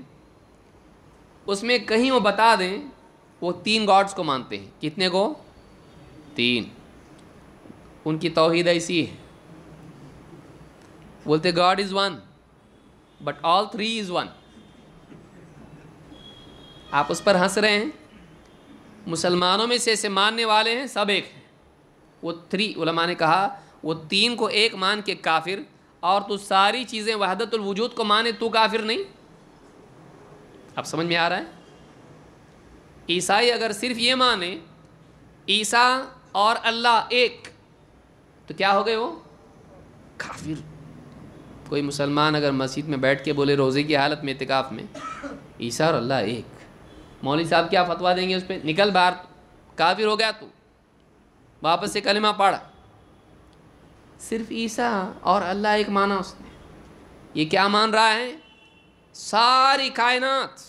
اس میں کہیں وہ بتا دیں وہ 3 گاڈز کو مانتے ہیں۔ کتنے کو؟ 3۔ ان کی توحید ایسی ہے، بولتے God is one but all 3 is one. آپ اس پر ہنس رہے ہیں، مسلمانوں میں سے ایسے ماننے والے ہیں سب ایک ہیں، وہ 3۔ علماء نے کہا وہ 3 کو ایک مان کے کافر، اور تو ساری چیزیں وحدت الوجود کو مانے تو کافر نہیں۔ اب سمجھ میں آ رہا ہے؟ عیسائی اگر صرف یہ مانے عیسیٰ اور اللہ ایک، تو کیا ہو گئے وہ؟ کافر۔ کوئی مسلمان اگر مسجد میں بیٹھ کے بولے روزے کی حالت میں اعتکاف میں عیسیٰ اور اللہ ایک، مولوی صاحب کیا فتویٰ دیں گے اس پہ؟ نکل باہر، کافر ہو گیا تو، واپس سے کلمہ پڑھ۔ صرف عیسیٰ اور اللہ ایک مانا اس نے۔ یہ کیا مان رہا ہے؟ ساری کائنات،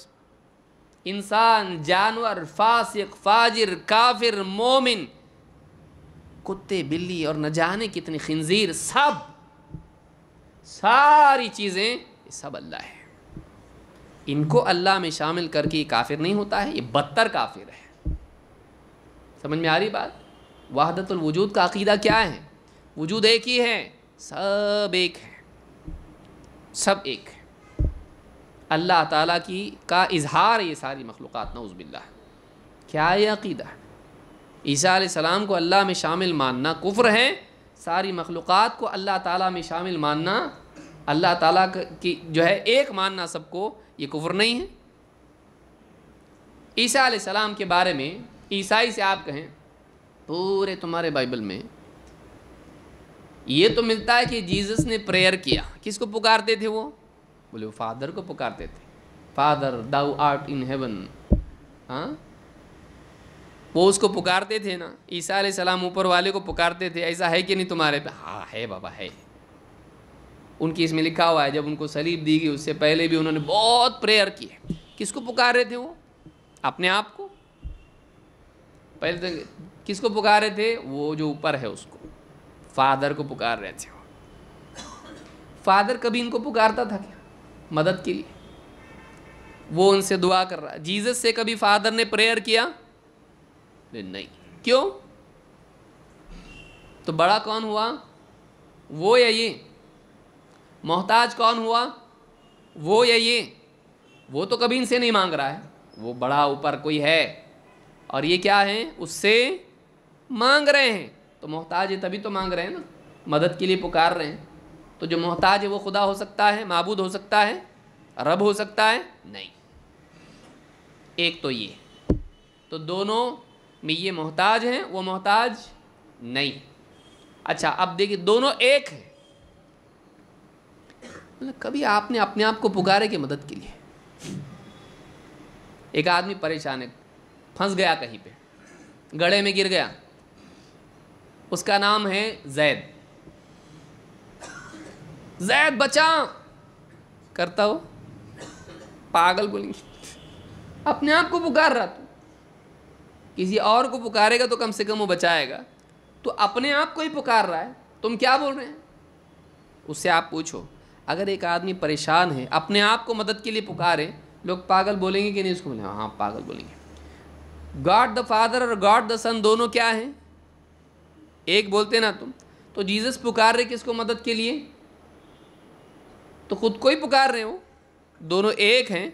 انسان، جانور، فاسق، فاجر، کافر، مومن، کتے، بلی اور نہ جانے کتنے خنزیر، ساری چیزیں یہ سب اللہ ہے۔ ان کو اللہ میں شامل کر کے یہ کافر نہیں ہوتا ہے، یہ بدتر کافر ہے۔ سمجھ میں آ رہی بات؟ وحدت الوجود کا عقیدہ کیا ہے؟ وجود ایک ہی ہے، سب ایک ہے، سب ایک ہے۔ اللہ تعالیٰ کا اظہار یہ ساری مخلوقات، نعوذ باللہ۔ کیا یہ عقیدہ ہے؟ عیسیٰ علیہ السلام کو اللہ میں شامل ماننا کفر ہے، ساری مخلوقات کو اللہ تعالیٰ میں شامل ماننا، اللہ تعالیٰ کی جو ہے ایک ماننا سب کو، یہ کفر نہیں ہے۔ عیسیٰ علیہ السلام کے بارے میں عیسائی سے آپ کہیں پورے تمہارے بائبل میں یہ تو ملتا ہے کہ جیزس نے پریئر کیا۔ کس کو پکارتے تھے وہ؟ بولے وہ فادر کو پکارتے تھے، father thou art in heaven۔ ہاں، وہ اس کو پکارتے تھے نا۔ عیسیٰ علیہ السلام اوپر والے کو پکارتے تھے، ایسا ہے کہ نہیں تمہارے پہ؟ ہاں ہے بابا ہے۔ ان کی اس میں لکھا ہوا ہے جب ان کو صلیب دی گئی اس سے پہلے بھی انہوں نے بہت پریئر کی ہے۔ کس کو پکار رہے تھے وہ؟ اپنے آپ کو؟ پہلے تو کس کو پکار رہے تھے؟ وہ جو اوپر ہے اس کو، فادر کو پکار رہے تھے۔ فادر کبھی ان کو پکارتا تھا کیا مدد کے لیے؟ وہ ان سے دعا کر رہا ہے۔ جیزس سے کبھی فادر نے پریئر کیا؟ نہیں۔ کیوں؟ تو بڑا کون ہوا؟ وہ یا یہ؟ محتاج کون ہوا؟ وہ یا یہ؟ وہ تو کبھی ان سے نہیں مانگ رہا ہے، وہ بڑا اوپر کوئی ہے، اور یہ کیا ہے؟ اس سے مانگ رہے ہیں۔ تو محتاج ہے تبھی تو مانگ رہے ہیں نا، مدد کے لیے پکار رہے ہیں۔ تو جو محتاج ہے وہ خدا ہو سکتا ہے، معبود ہو سکتا ہے، رب ہو سکتا ہے؟ نہیں۔ ایک تو یہ، تو دونوں میں یہ محتاج ہیں، وہ محتاج نہیں۔ اچھا اب دیکھیں دونوں ایک ہیں، کبھی آپ نے اپنے آپ کو پکارے کہ مدد کے لیے؟ ایک آدمی پریشان ہے، پھنس گیا کہیں پہ، گڑھے میں گر گیا، اس کا نام ہے زید۔ زید بچا کرتا ہو، پاگل بولیں گے، اپنے آپ کو پکار رہا، تو کسی اور کو پکارے گا تو کم سے کم وہ بچائے گا، تو اپنے آپ کو ہی پکار رہا ہے، تم کیا بول رہے ہیں؟ اس سے آپ پوچھو، اگر ایک آدمی پریشان ہے اپنے آپ کو مدد کے لیے پکارے، لوگ پاگل بولیں گے کہ نہیں اس کو؟ بولیں ہاں پاگل بولیں گے۔ گاڈ دا فادر اور گاڈ دا سن دونوں کیا ہیں؟ ایک بولتے نا تم۔ تو جیزس پکار رہے کس کو مدد کے لیے؟ تو خود کو ہی پکار رہے ہیں، وہ دونوں ایک ہیں،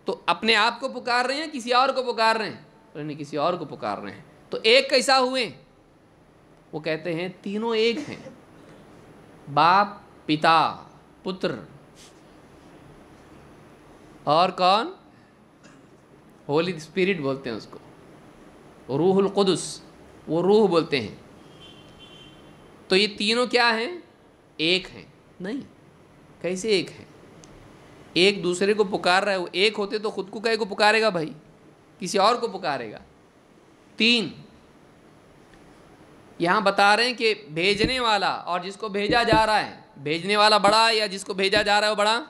تو اپنے آپ کو پکار رہے ہیں کسی اور کو پکار رہے ہیں؟ نہیں، کسی اور کو پکار رہے ہیں۔ تو ایک کیسا ہوئے؟ وہ کہتے ہیں تینوں ایک ہیں، باپ، پتا، پتر، اور کون؟ ہولی اسپرٹ بولتے ہیں اس کو، روح القدس، وہ روح بولتے ہیں۔ تو یہ تینوں کیا ہیں؟ ایک ہیں؟ نہیں، کیسے ایک ہیں؟ ایک دوسرے کو پکار رہا ہے، وہ ایک ہوتے تو خود کو کہیں کو پکارے گا بھائی؟ کسی اور کو پکارے گا۔ تین یہاں بتا رہے ہیں کہ بھیجنے والا اور جس کو بھیجا جا رہا ہے، بھیجنے والا بڑا ہے یا جس کو بھیجا جا رہا ہے وہ بڑا؟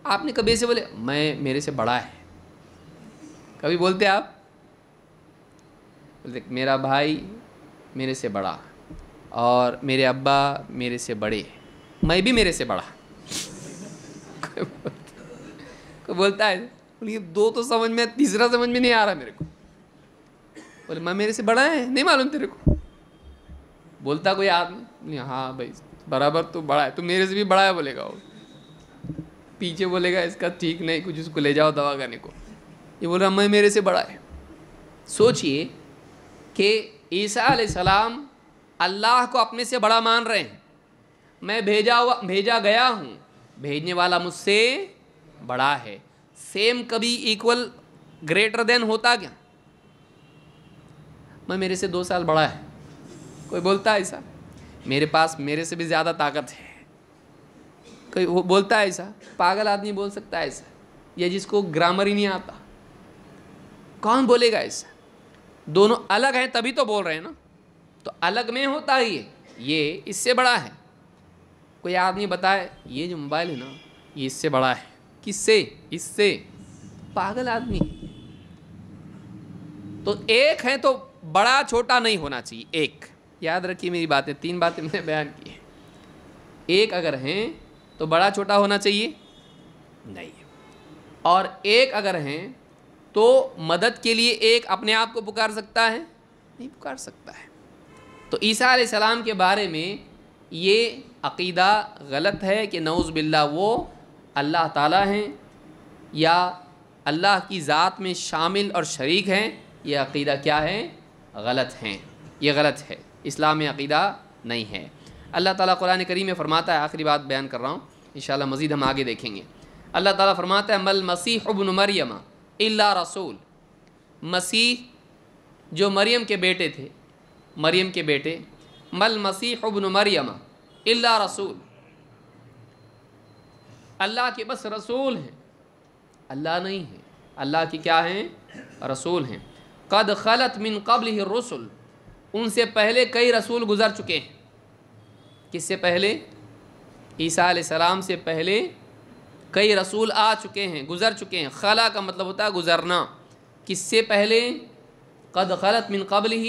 آپ نے کبھی سے بولے میرے سے بڑا ہے؟ کبھی بولتے آپ؟ بولتے میرا بھائی میرے سے بڑا، اور میرے ابا میرے سے بڑے، میں بھی میرے سے بڑا۔ کوئی بولتا ہے؟ یہ دو تو سمجھ میں، تیسرا سمجھ میں نہیں آ رہا میرے کو۔ بولے میں میرے سے بڑا ہے، نہیں معلوم تیرے کو؟ بولتا کوئی آدمی؟ ہاں بھائی برابر تو بڑا ہے، تو میرے سے بھی بڑا ہے بولے گا۔ وہ پیچھے بولے گا اس کا ٹھیک نہیں، کچھ اس کو لے جاؤ دوا کرنے کو، یہ بول رہا میں میرے سے بڑا ہے۔ سوچئے کہ عیسیٰ علیہ السلام اللہ کو اپنے سے بڑا مان رہے ہیں۔ میں بھیجا گیا ہوں، بھیجنے والا مجھ سے بڑا ہے۔ سیم کبھی ایکول گریٹر دین ہوتا کیا؟ میں میرے سے 2 سال بڑا ہے، کوئی بولتا ہے ایسا؟ میرے پاس میرے سے بھی زیادہ طاقت ہے، کوئی وہ بولتا ہے ایسا؟ پاگل آدمی بول سکتا ہے ایسا، یا جس کو گرامر ہی نہیں آتا؟ کون بولے گا ایسا؟ دونوں الگ ہیں تبھی تو بول رہے ہیں نا، تو الگ میں ہوتا ہی ہے یہ اس سے بڑا ہے۔ کوئی آدمی بتائے یہ جو موبائل ہے نا یہ اس سے بڑا ہے، کس سے؟ اس سے۔ پاگل آدمی۔ تو ایک ہے تو بڑا چھوٹا نہیں ہونا چاہیے، ایک۔ یاد رکھیے میری باتیں، 3 باتیں میں نے بیان کی ہیں۔ ایک اگر ہیں تو بڑا چھوٹا ہونا چاہیے نہیں، اور ایک اگر ہیں تو مدد کے لیے ایک اپنے آپ کو پکار سکتا ہے؟ نہیں پکار سکتا ہے۔ تو عیسیٰ علیہ السلام کے بارے میں یہ عقیدہ غلط ہے کہ نعوذ باللہ وہ اللہ تعالیٰ ہیں یا اللہ کی ذات میں شامل اور شریک ہیں۔ یہ عقیدہ کیا ہے؟ غلط ہیں، یہ غلط ہے، اسلام میں عقیدہ نہیں ہے۔ اللہ تعالیٰ قرآن کریم میں فرماتا ہے، آخری بات بیان کر رہا ہوں، انشاءاللہ مزید ہم آگے دیکھیں گے۔ اللہ تعالیٰ فرماتا ہے مل مسیح ابن مریم الا رسول، مسیح جو مریم کے بیٹے تھے، مریم کے بیٹے، مل مسیح ابن مریم الا رسول، اللہ کے بس رسول ہیں، اللہ نہیں ہے، اللہ کی کیا ہیں؟ رسول ہیں۔ قد خلت من قبلہ الرسل، ان سے پہلے کئی رسول گزر چکے ہیں۔ کس سے پہلے؟ عیسیٰ علیہ السلام سے پہلے کئی رسول آ چکے ہیں، گزر چکے ہیں۔ خلا کا مطلب ہوتا ہے گزرنا۔ کس سے پہلے؟ قد خلت من قبلہ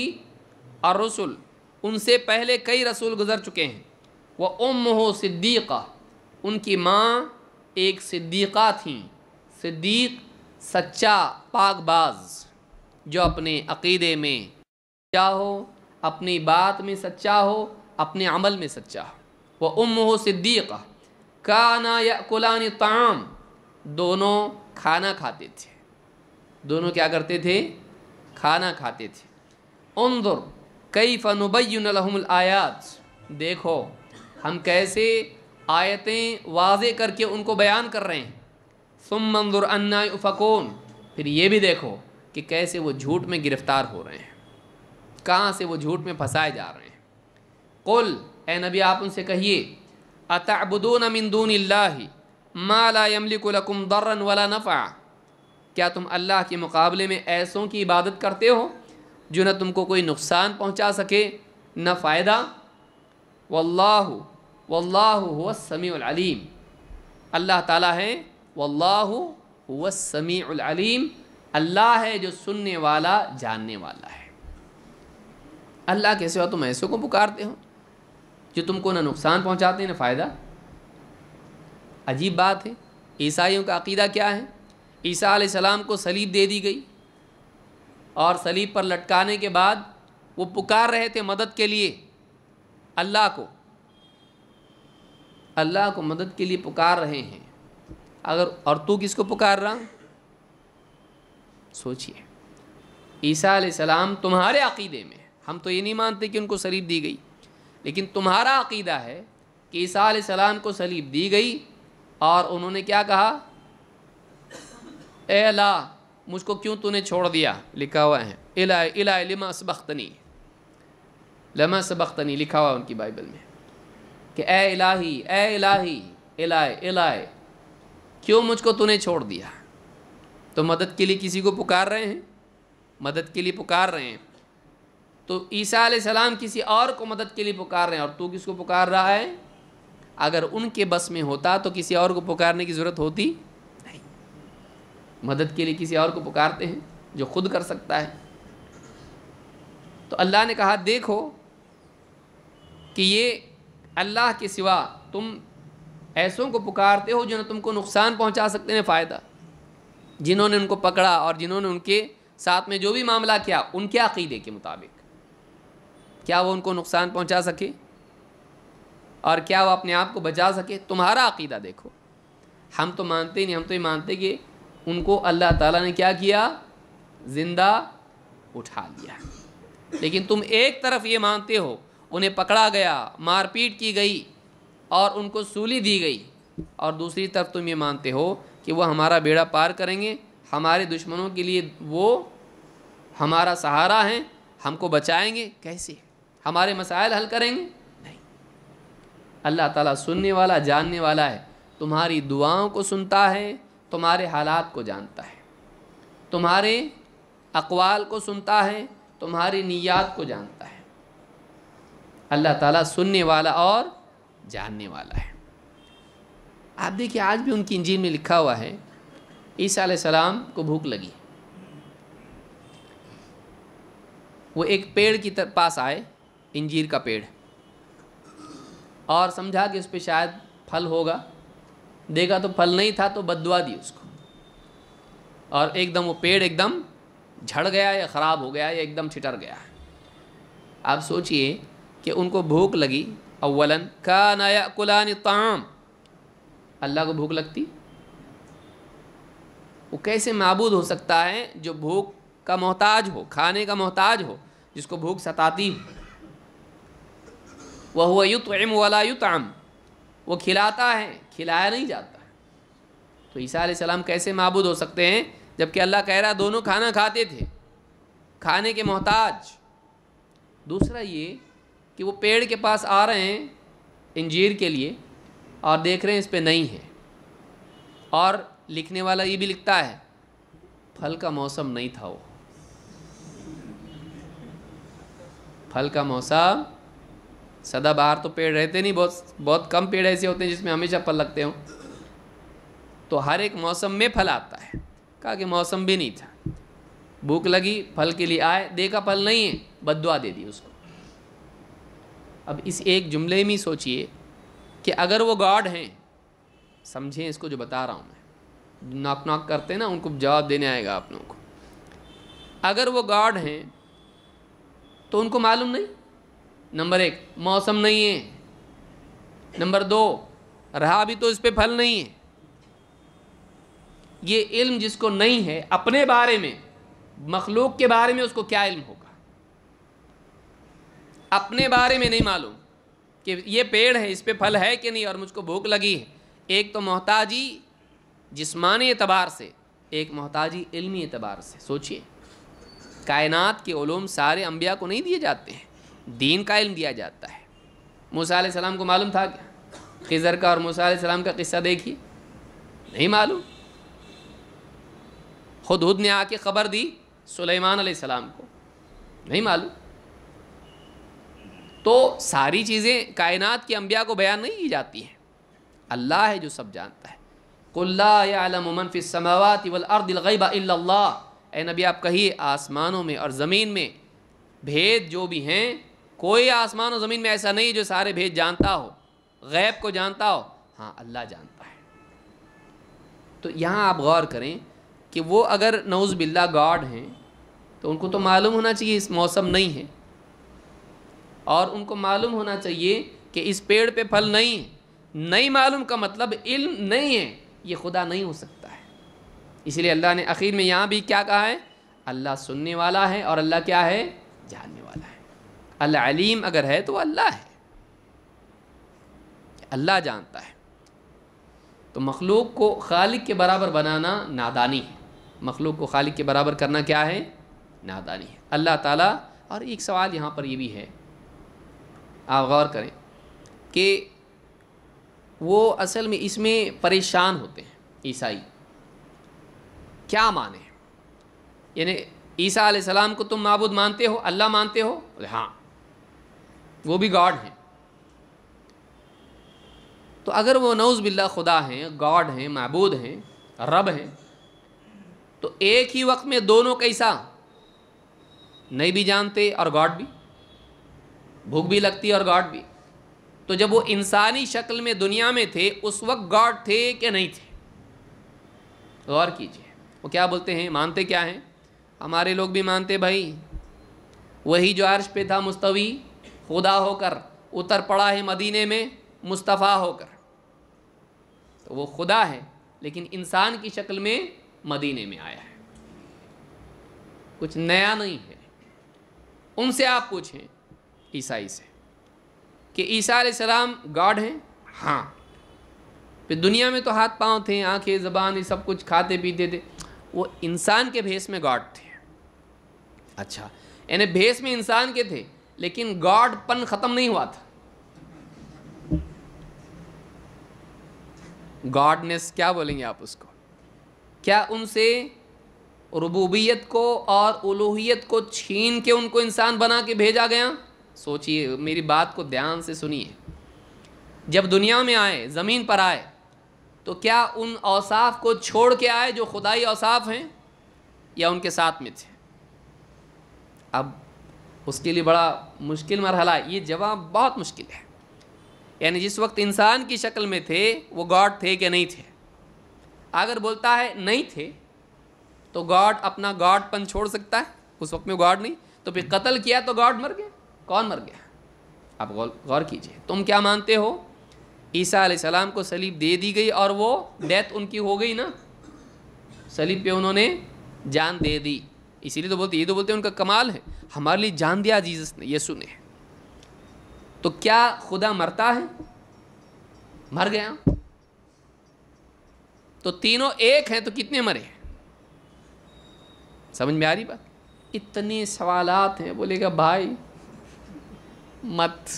الرسل، ان سے پہلے کئی رسول گزر چکے ہیں۔ وَأُمُّهُ صدیقہ، ان کی ماں ایک صدیقہ تھیں۔ صدیق سچا، پاک باز، جو اپنے عقیدے میں سچا ہو، اپنی بات میں سچا ہو، اپنے عمل میں سچا ہو۔ وَأُمُّهُ صدیقہ كَانَا يَأْكُلَانِ الطَّعَامَ، دونوں کھانا کھاتے تھے۔ دونوں کیا کرتے تھے؟ کھانا کھاتے تھے۔ انظر کیف نبین لہم الآیات، دیکھو ہم کیسے آیتیں واضح کر کے ان کو بیان کر رہے ہیں۔ ثم انظر انا یؤفکون، پھر یہ بھی دیکھو کہ کیسے وہ جھوٹ میں گرفتار ہو رہے ہیں، کہاں سے وہ جھوٹ میں پھنسائے جا رہے ہیں۔ قل، اے نبی آپ ان سے کہیے، اتعبدون من دون اللہ ما لا یملک لکم ضرا ولا نفعا، کیا تم اللہ کے مقابلے میں ایسوں کی عبادت کرتے ہو جو نہ تم کو کوئی نقصان پہنچا سکے نہ فائدہ؟ واللہ هو السمیع العلیم، اللہ تعالیٰ ہے، واللہ هو السمیع العلیم، اللہ ہے جو سننے والا جاننے والا ہے۔ اللہ کے سوا تم ایسوں کو پکارتے ہو جو تم کو نہ نقصان پہنچاتے ہیں نہ فائدہ۔ عجیب بات ہے۔ عیسائیوں کا عقیدہ کیا ہے؟ عیسیٰ علیہ السلام کو صلیب دے دی گئی، اور صلیب پر لٹکانے کے بعد وہ پکار رہے تھے مدد کے لیے، اللہ کو مدد کے لیے پکار رہے ہیں، اور تو کس کو پکار رہا؟ سوچئے، عیسیٰ علیہ السلام تمہارے عقیدے میں، ہم تو یہ نہیں مانتے کہ ان کو صلیب دی گئی، لیکن تمہارا عقیدہ ہے کہ عیسیٰ علیہ السلام کو صلیب دی گئی اور انہوں نے کیا کہا؟ اے اللہ مجھ کو کیوں تو نے چھوڑ دیا؟ لکھا ہوا ہے الہ لما سبقتنی لکھا ہوا ان کی بائبل میں کہ اے الہی کیوں مجھ کو تو نے چھوڑ دیا؟ تو مدد کے لیے کسی کو پکار رہے ہیں، مدد کے لیے پکار رہے ہیں، تو عیسیٰ علیہ السلام کسی اور کو مدد کے لیے پکار رہے ہیں، اور تو کس کو پکار رہا ہے؟ اگر ان کے بس میں ہوتا تو کسی اور کو پکارنے کی ضرورت ہوتی نہیں، مدد کے لیے کسی اور کو پکارتے ہیں جو خود کر سکتا ہے۔ تو اللہ نے کہا دیکھو کہ یہ اللہ کے سوا تم ایسوں کو پکارتے ہو جنہوں نے تم کو نقصان پہنچا سکتے ہیں فائدہ، جنہوں نے ان کو پکڑا اور جنہوں نے ان کے ساتھ میں جو بھی معاملہ کیا ان کے عقیدے کے مطابق، کیا وہ ان کو نقصان پہنچا سکے اور کیا وہ اپنے آپ کو بچا سکے؟ تمہارا عقیدہ دیکھو، ہم تو مانتے نہیں، ہم تو یہ مانتے کہ ان کو اللہ تعالیٰ نے کیا کیا؟ زندہ اٹھا لیا، لیکن تم ایک طرف یہ مانتے ہو انہیں پکڑا گیا، مار پیٹ کی گئی اور ان کو سولی دی گئی، اور دوسری طرف تم یہ مانتے ہو کہ وہ ہمارا بیڑا پار کریں گے، ہمارے دشمنوں کے لیے وہ ہمارا سہارا ہیں، ہم کو بچائیں گے، کیسے ہمارے مسائل حل کریں گے؟ نہیں، اللہ تعالیٰ سننے والا جاننے والا ہے، تمہاری دعاؤں کو سنتا ہے، تمہارے حالات کو جانتا ہے، تمہارے اقوال کو سنتا ہے، تمہاری نیات کو جانتا ہے۔ اللہ تعالیٰ سننے والا اور جاننے والا ہے۔ آپ دیکھیں آج بھی ان کی انجیل میں لکھا ہوا ہے، عیسیٰ علیہ السلام کو بھوک لگی، وہ ایک پیڑ کی پاس آئے، انجیر کا پیڑ، اور سمجھا کہ اس پہ شاید پھل ہوگا، دیکھا تو پھل نہیں تھا تو بد دعا دی اس کو، اور ایک دم وہ پیڑ ایک دم جھڑ گیا یا خراب ہو گیا یا ایک دم چھٹر گیا۔ آپ سوچئے کہ ان کو بھوک لگی، اولاً کانا یاکلان الطعام، اللہ کو بھوک لگتی؟ وہ کیسے معبود ہو سکتا ہے جو بھوک کا محتاج ہو، کھانے کا محتاج ہو، جس کو بھوک ستاتی ہو؟ وَهُوَ يُطْعِمُ وَلَا يُطْعَمُ، وہ کھلاتا ہے، کھلایا نہیں جاتا۔ تو عیسیٰ علیہ السلام کیسے معبود ہو سکتے ہیں جبکہ اللہ کہہ رہا دونوں کھانا کھاتے تھے، کھانے کے محتاج۔ دوسرا یہ کہ وہ پیڑ کے پاس آ رہے ہیں انجیر کے لیے اور دیکھ رہے ہیں اس پہ نہیں ہے، اور لکھنے والا یہ بھی لکھتا ہے پھل کا موسم نہیں تھا، وہ پھل کا موسم، سدا بہار تو پیڑ رہتے نہیں، بہت کم پیڑ ایسے ہوتے ہیں جس میں ہمیشہ پھل لگتے ہوں، تو ہر ایک موسم میں پھل آتا ہے، کہا کہ موسم بھی نہیں تھا، بھوک لگی پھل کے لیے آئے، دیکھا پھل نہیں ہے، بد دعا دے دی اس کو۔ اب اس ایک جملے میں سوچئے کہ اگر وہ گاڈ ہیں، سمجھیں اس کو جو بتا رہا ہوں میں، ناک ناک کرتے ہیں نا، ان کو جواب دینے آئے گا آپ لوگوں کو، اگر وہ گاڈ ہیں تو ان کو معلوم نہیں، نمبر ایک موسم نہیں ہے، نمبر دو رہا بھی تو اس پہ پھل نہیں ہے۔ یہ علم جس کو نہیں ہے اپنے بارے میں، مخلوق کے بارے میں اس کو کیا علم ہوگا؟ اپنے بارے میں نہیں معلوم کہ یہ پیڑ ہے، اس پہ پھل ہے کہ نہیں، اور مجھ کو بھوک لگی ہے۔ ایک تو محتاجی جسمانی اعتبار سے، ایک محتاجی علمی اعتبار سے۔ سوچئے کائنات کے علوم سارے انبیاء کو نہیں دیے جاتے ہیں، دین کا علم دیا جاتا ہے۔ موسیٰ علیہ السلام کو معلوم تھا کیا؟ خضر کا اور موسیٰ علیہ السلام کا قصہ دیکھیے، نہیں معلوم۔ ہدہد نے آ کے خبر دی سلیمان علیہ السلام کو، نہیں معلوم۔ تو ساری چیزیں کائنات کے انبیاء کو بیان نہیں کی جاتی ہیں، اللہ ہے جو سب جانتا ہے۔ قُلْ لَا يَعْلَمُ مَنْ فِي السَّمَاوَاتِ وَالْأَرْضِ الْغَيْبَ إِلَّا اللَّهُ، اے نبی آپ کہیے آسمانوں میں اور زمین میں بھید جو بھی ہیں، کوئی آسمان و زمین میں ایسا نہیں جو سارے بھید جانتا ہو، غیب کو جانتا ہو، ہاں اللہ جانتا ہے۔ تو یہاں آپ غور کریں کہ وہ اگر نعوذ باللہ گاڈ ہیں تو ان کو تو معلوم ہونا چاہیے اس موسم نہیں ہے، اور ان کو معلوم ہونا چاہیے کہ اس پیڑ پہ پھل نہیں ہے. نہیں معلوم کا مطلب علم نہیں ہے، یہ خدا نہیں ہو سکتا ہے. اس لیے اللہ نے اخیر میں یہاں بھی کیا کہا ہے؟ اللہ سننے والا ہے اور اللہ کیا ہے؟ جاننے والا ہے. اللہ علیم اگر ہے تو وہ اللہ ہے، اللہ جانتا ہے. تو مخلوق کو خالق کے برابر بنانا نادانی ہے. مخلوق کو خالق کے برابر کرنا کیا ہے؟ نادانی ہے. اللہ تعالیٰ، اور ایک سوال یہاں پر یہ بھی ہے، آپ غور کریں کہ وہ اصل میں اس میں پریشان ہوتے ہیں عیسائی. کیا مانے؟ یعنی عیسیٰ علیہ السلام کو تم معبود مانتے ہو، اللہ مانتے ہو؟ ہاں، وہ بھی گاڈ ہیں. تو اگر وہ نعوذ باللہ خدا ہیں، گاڈ ہیں، معبود ہیں، رب ہیں، تو ایک ہی وقت میں دونوں کیسا؟ نہیں بھی جانتے اور گاڈ بھی، بھوک بھی لگتی اور گاڈ بھی. تو جب وہ انسانی شکل میں دنیا میں تھے اس وقت گاڈ تھے کہ نہیں تھے؟ غور کیجئے. وہ کیا بولتے ہیں؟ مانتے کیا ہیں؟ ہمارے لوگ بھی مانتے بھائی، وہی جو عرش پہ تھا مستوی، خدا ہو کر اتر پڑا ہے مدینے میں مصطفیٰ ہو کر. تو وہ خدا ہے لیکن انسان کی شکل میں مدینے میں آیا ہے، کچھ نیا نہیں ہے. ان سے آپ پوچھیں عیسائی سے کہ عیسیٰ علیہ السلام گاڈ ہیں؟ ہاں. پھر دنیا میں تو ہاتھ پاؤں تھے، آنکھیں، زبان، یہ سب کچھ کھاتے پیتے تھے. وہ انسان کے بھیس میں گاڈ تھے. اچھا، یعنی بھیس میں انسان کے تھے لیکن گاڈ پن ختم نہیں ہوا تھا. گاڈنس کیا بولیں گے آپ اس کو؟ کیا ان سے ربوبیت کو اور الوہیت کو چھین کے ان کو انسان بنا کے بھیجا گیا؟ سوچئے، میری بات کو دھیان سے سنیے. جب دنیا میں آئے، زمین پر آئے، تو کیا ان اوصاف کو چھوڑ کے آئے جو خدائی اوصاف ہیں، یا ان کے ساتھ میں تھے؟ اب اس کے لیے بڑا مشکل مرحلہ ہے. یہ جواب بہت مشکل ہے. یعنی جس وقت انسان کی شکل میں تھے وہ گاڈ تھے کہ نہیں تھے؟ اگر بولتا ہے نہیں تھے تو گاڈ اپنا گاڈ پن چھوڑ سکتا ہے؟ اس وقت میں گاڈ نہیں تو پھر قتل کیا تو گاڈ مر گیا. کون مر گیا؟ آپ غور کیجئے. تم کیا مانتے ہو؟ عیسیٰ علیہ السلام کو صلیب دے دی گئی اور وہ ڈیتھ ان کی ہو گئی نا، صلیب پہ انہوں نے جان دے دی. اسی لیے تو بولتے، یہ تو بولتے ہیں ان کا کمال ہے، ہمارے لیے جان دیا جیسس نے. یہ سنیں، تو کیا خدا مرتا ہے؟ مر گیا. تو تینوں ایک ہیں تو کتنے مرے؟ سمجھ میں آ رہی بات؟ اتنے سوالات ہیں. بولے گا بھائی مت،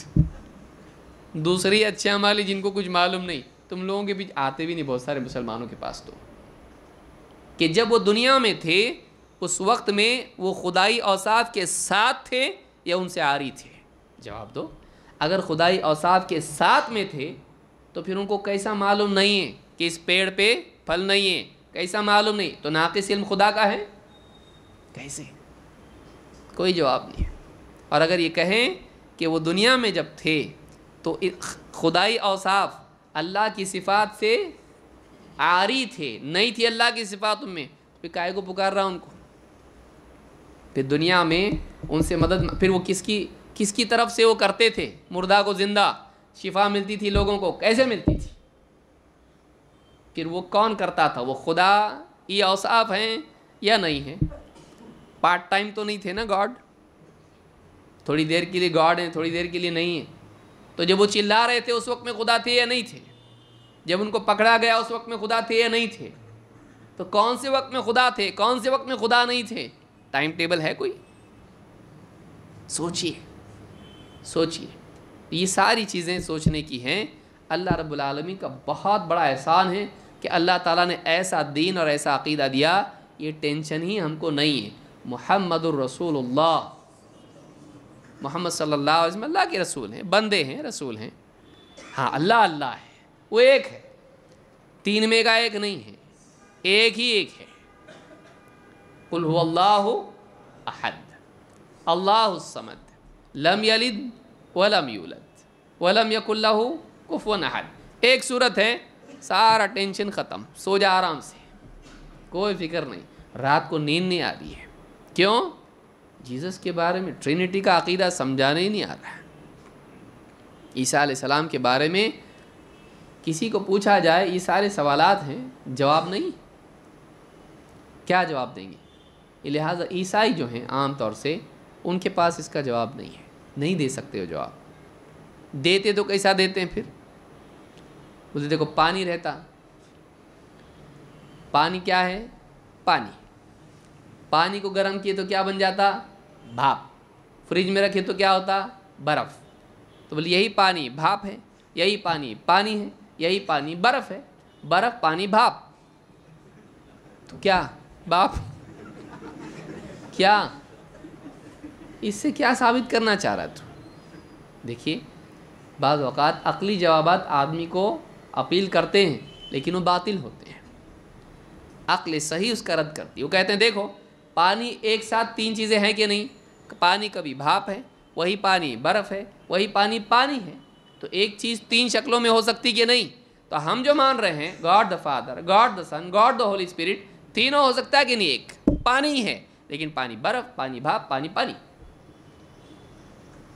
دوسری اچھے ہمارے جن کو کچھ معلوم نہیں. تم لوگوں کے بیچ آتے بھی نہیں بہت سارے مسلمانوں کے پاس تو، کہ جب وہ دنیا میں تھے اس وقت میں وہ خدائی اوصاف کے ساتھ تھے یا ان سے عاری تھے؟ جواب دو. اگر خدائی اوصاف کے ساتھ میں تھے تو پھر ان کو کیسا معلوم نہیں ہے کہ اس پیڑ پہ پھل نہیں ہے؟ کیسا معلوم نہیں؟ تو ناقص علم خدا کا ہے کیسے؟ کوئی جواب نہیں ہے. اور اگر یہ کہیں کہ وہ دنیا میں جب تھے تو خدائی اوصاف اللہ کی صفات سے عاری تھے، نہیں تھی اللہ کی صفات ان میں، پھر کائے کو پکار رہا ان کو؟ پھر دنیا میں ان سے مدد، پھر وہ کس کی طرف سے وہ کرتے تھے؟ مردہ کو زندہ، شفا ملتی تھی لوگوں کو، کیسے ملتی تھی؟ پھر وہ کون کرتا تھا؟ وہ خدا یہ اوصاف ہیں یا نہیں ہیں؟ پارٹ ٹائم تو نہیں تھے نا گاڈ، تھوڑی دیر کے لیے گاڈ ہیں، تھوڑی دیر کے لیے نہیں ہیں. تو جب وہ چلا رہے تھے اس وقت میں خدا تھے یا نہیں تھے؟ جب ان کو پکڑا گیا اس وقت میں خدا تھے یا نہیں تھے؟ تو کون سے وقت میں خدا تھے، کون سے وقت میں خدا نہیں تھے؟ ٹائم ٹیبل ہے کوئی؟ سوچئے. یہ ساری چیزیں سوچنے کی ہیں. اللہ رب العالمین کا بہت بڑا احسان ہے کہ اللہ تعالیٰ نے ایسا دین اور ایسا عقیدہ دیا. یہ ٹینشن ہی ہم کو نہیں ہے. محمد الرسول اللہ، محمد صلی اللہ علیہ وسلم اللہ کے رسول ہیں، بندے ہیں، رسول ہیں. ہاں اللہ اللہ ہے، وہ ایک ہے، تین میں کا ایک نہیں ہے، ایک ہی ایک ہے. قل هو اللہ احد اللہ الصمد لم یلد ولم یولد ولم یکن لہ کفوا احد. ایک صورت ہے، سارا ٹینشن ختم. سو جا آرام سے، کوئی فکر نہیں. رات کو نیند نہیں آ رہی ہے. کیوں؟ جیسس کے بارے میں ٹرینٹی کا عقیدہ سمجھانے ہی نہیں آ رہا ہے. عیسیٰ علیہ السلام کے بارے میں کسی کو پوچھا جائے یہ سارے سوالات ہیں، جواب نہیں، کیا جواب دیں گے؟ لہٰذا عیسائی جو ہیں عام طور سے ان کے پاس اس کا جواب نہیں ہے، نہیں دے سکتے وہ جواب، دیتے تو کیسا دیتے ہیں پھر؟ بولتے دیکھو پانی رہتا، پانی کیا ہے؟ پانی کو گرم کیے تو کیا بن جاتا؟ بھاپ، فریج میں رکھے تو کیا ہوتا؟ برف۔ تو بولے یہی پانی بھاپ ہے، یہی پانی پانی ہے، یہی پانی برف ہے، برف پانی بھاپ، تو کیا باپ کیا اس سے کیا ثابت کرنا چاہ رہا تو؟ دیکھیے بعض اوقات عقلی جوابات آدمی کو اپیل کرتے ہیں لیکن وہ باطل ہوتے ہیں، عقل صحیح اس کا رد کرتی ہے۔ وہ کہتے ہیں دیکھو پانی ایک ساتھ تین چیزیں ہیں کہ نہیں، پانی کبھی بھاپ ہے، وہی پانی برف ہے، وہی پانی پانی ہے، تو ایک چیز تین شکلوں میں ہو سکتی کہ نہیں؟ تو ہم جو مان رہے ہیں God the father, God the son, God the holy spirit, تینوں ہو سکتا ہے کہ نہیں؟ ایک پانی ہے لیکن پانی برف، پانی بھاپ، پانی پانی۔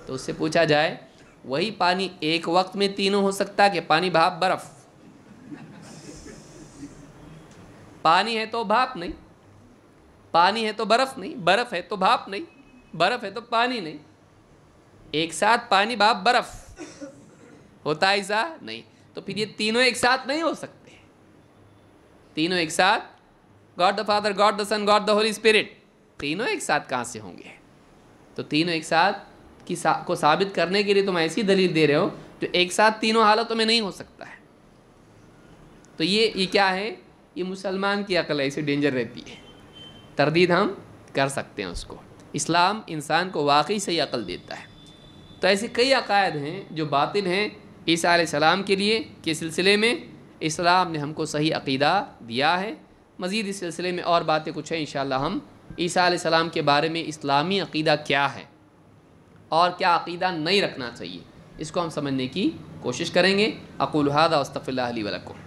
تو اس سے پوچھا جائے وہی پانی ایک وقت میں تینوں ہو سکتا ہے کہ پانی بھاپ برف؟ پانی ہے تو بھاپ نہیں، پانی ہے تو برف نہیں، برف ہے تو بھاپ نہیں، برف ہے تو پانی نہیں، ایک ساتھ پانی بھاپ برف ہوتا ہے ایسا نہیں؟ تو پھر یہ تینوں ایک ساتھ نہیں ہو سکتے، تینوں ایک ساتھ، God the father, God the son, God the holy spirit, تینوں ایک ساتھ کہاں سے ہوں گے؟ تو تینوں ایک ساتھ کو ثابت کرنے کے لیے تم ایسی دلیل دے رہے ہو جو ایک ساتھ تینوں حالتوں میں نہیں ہو سکتا ہے۔ تو یہ کیا ہے؟ یہ مسلمان کی عقل ایسی ڈینجر رہتی ہے، تردید ہم کر سکتے ہیں اس کو۔ اسلام انسان کو واقعی صحیح عقل دیتا ہے۔ تو ایسے کئی عقائد ہیں جو باطل ہیں عیسیٰ علیہ السلام کے لیے کے سلسلے میں اسلام نے ہم کو صحیح عقیدہ دیا ہے۔ مزید اس سلسلے میں اور باتیں کچھ ہیں، انشاءاللہ ہم عیسیٰ علیہ السلام کے بارے میں اسلامی عقیدہ کیا ہے اور کیا عقیدہ نہیں رکھنا چاہیے، اس کو ہم سمجھنے کی کوشش کریں گے۔ اقول ھذا واستغفر اللہ لی ولکم۔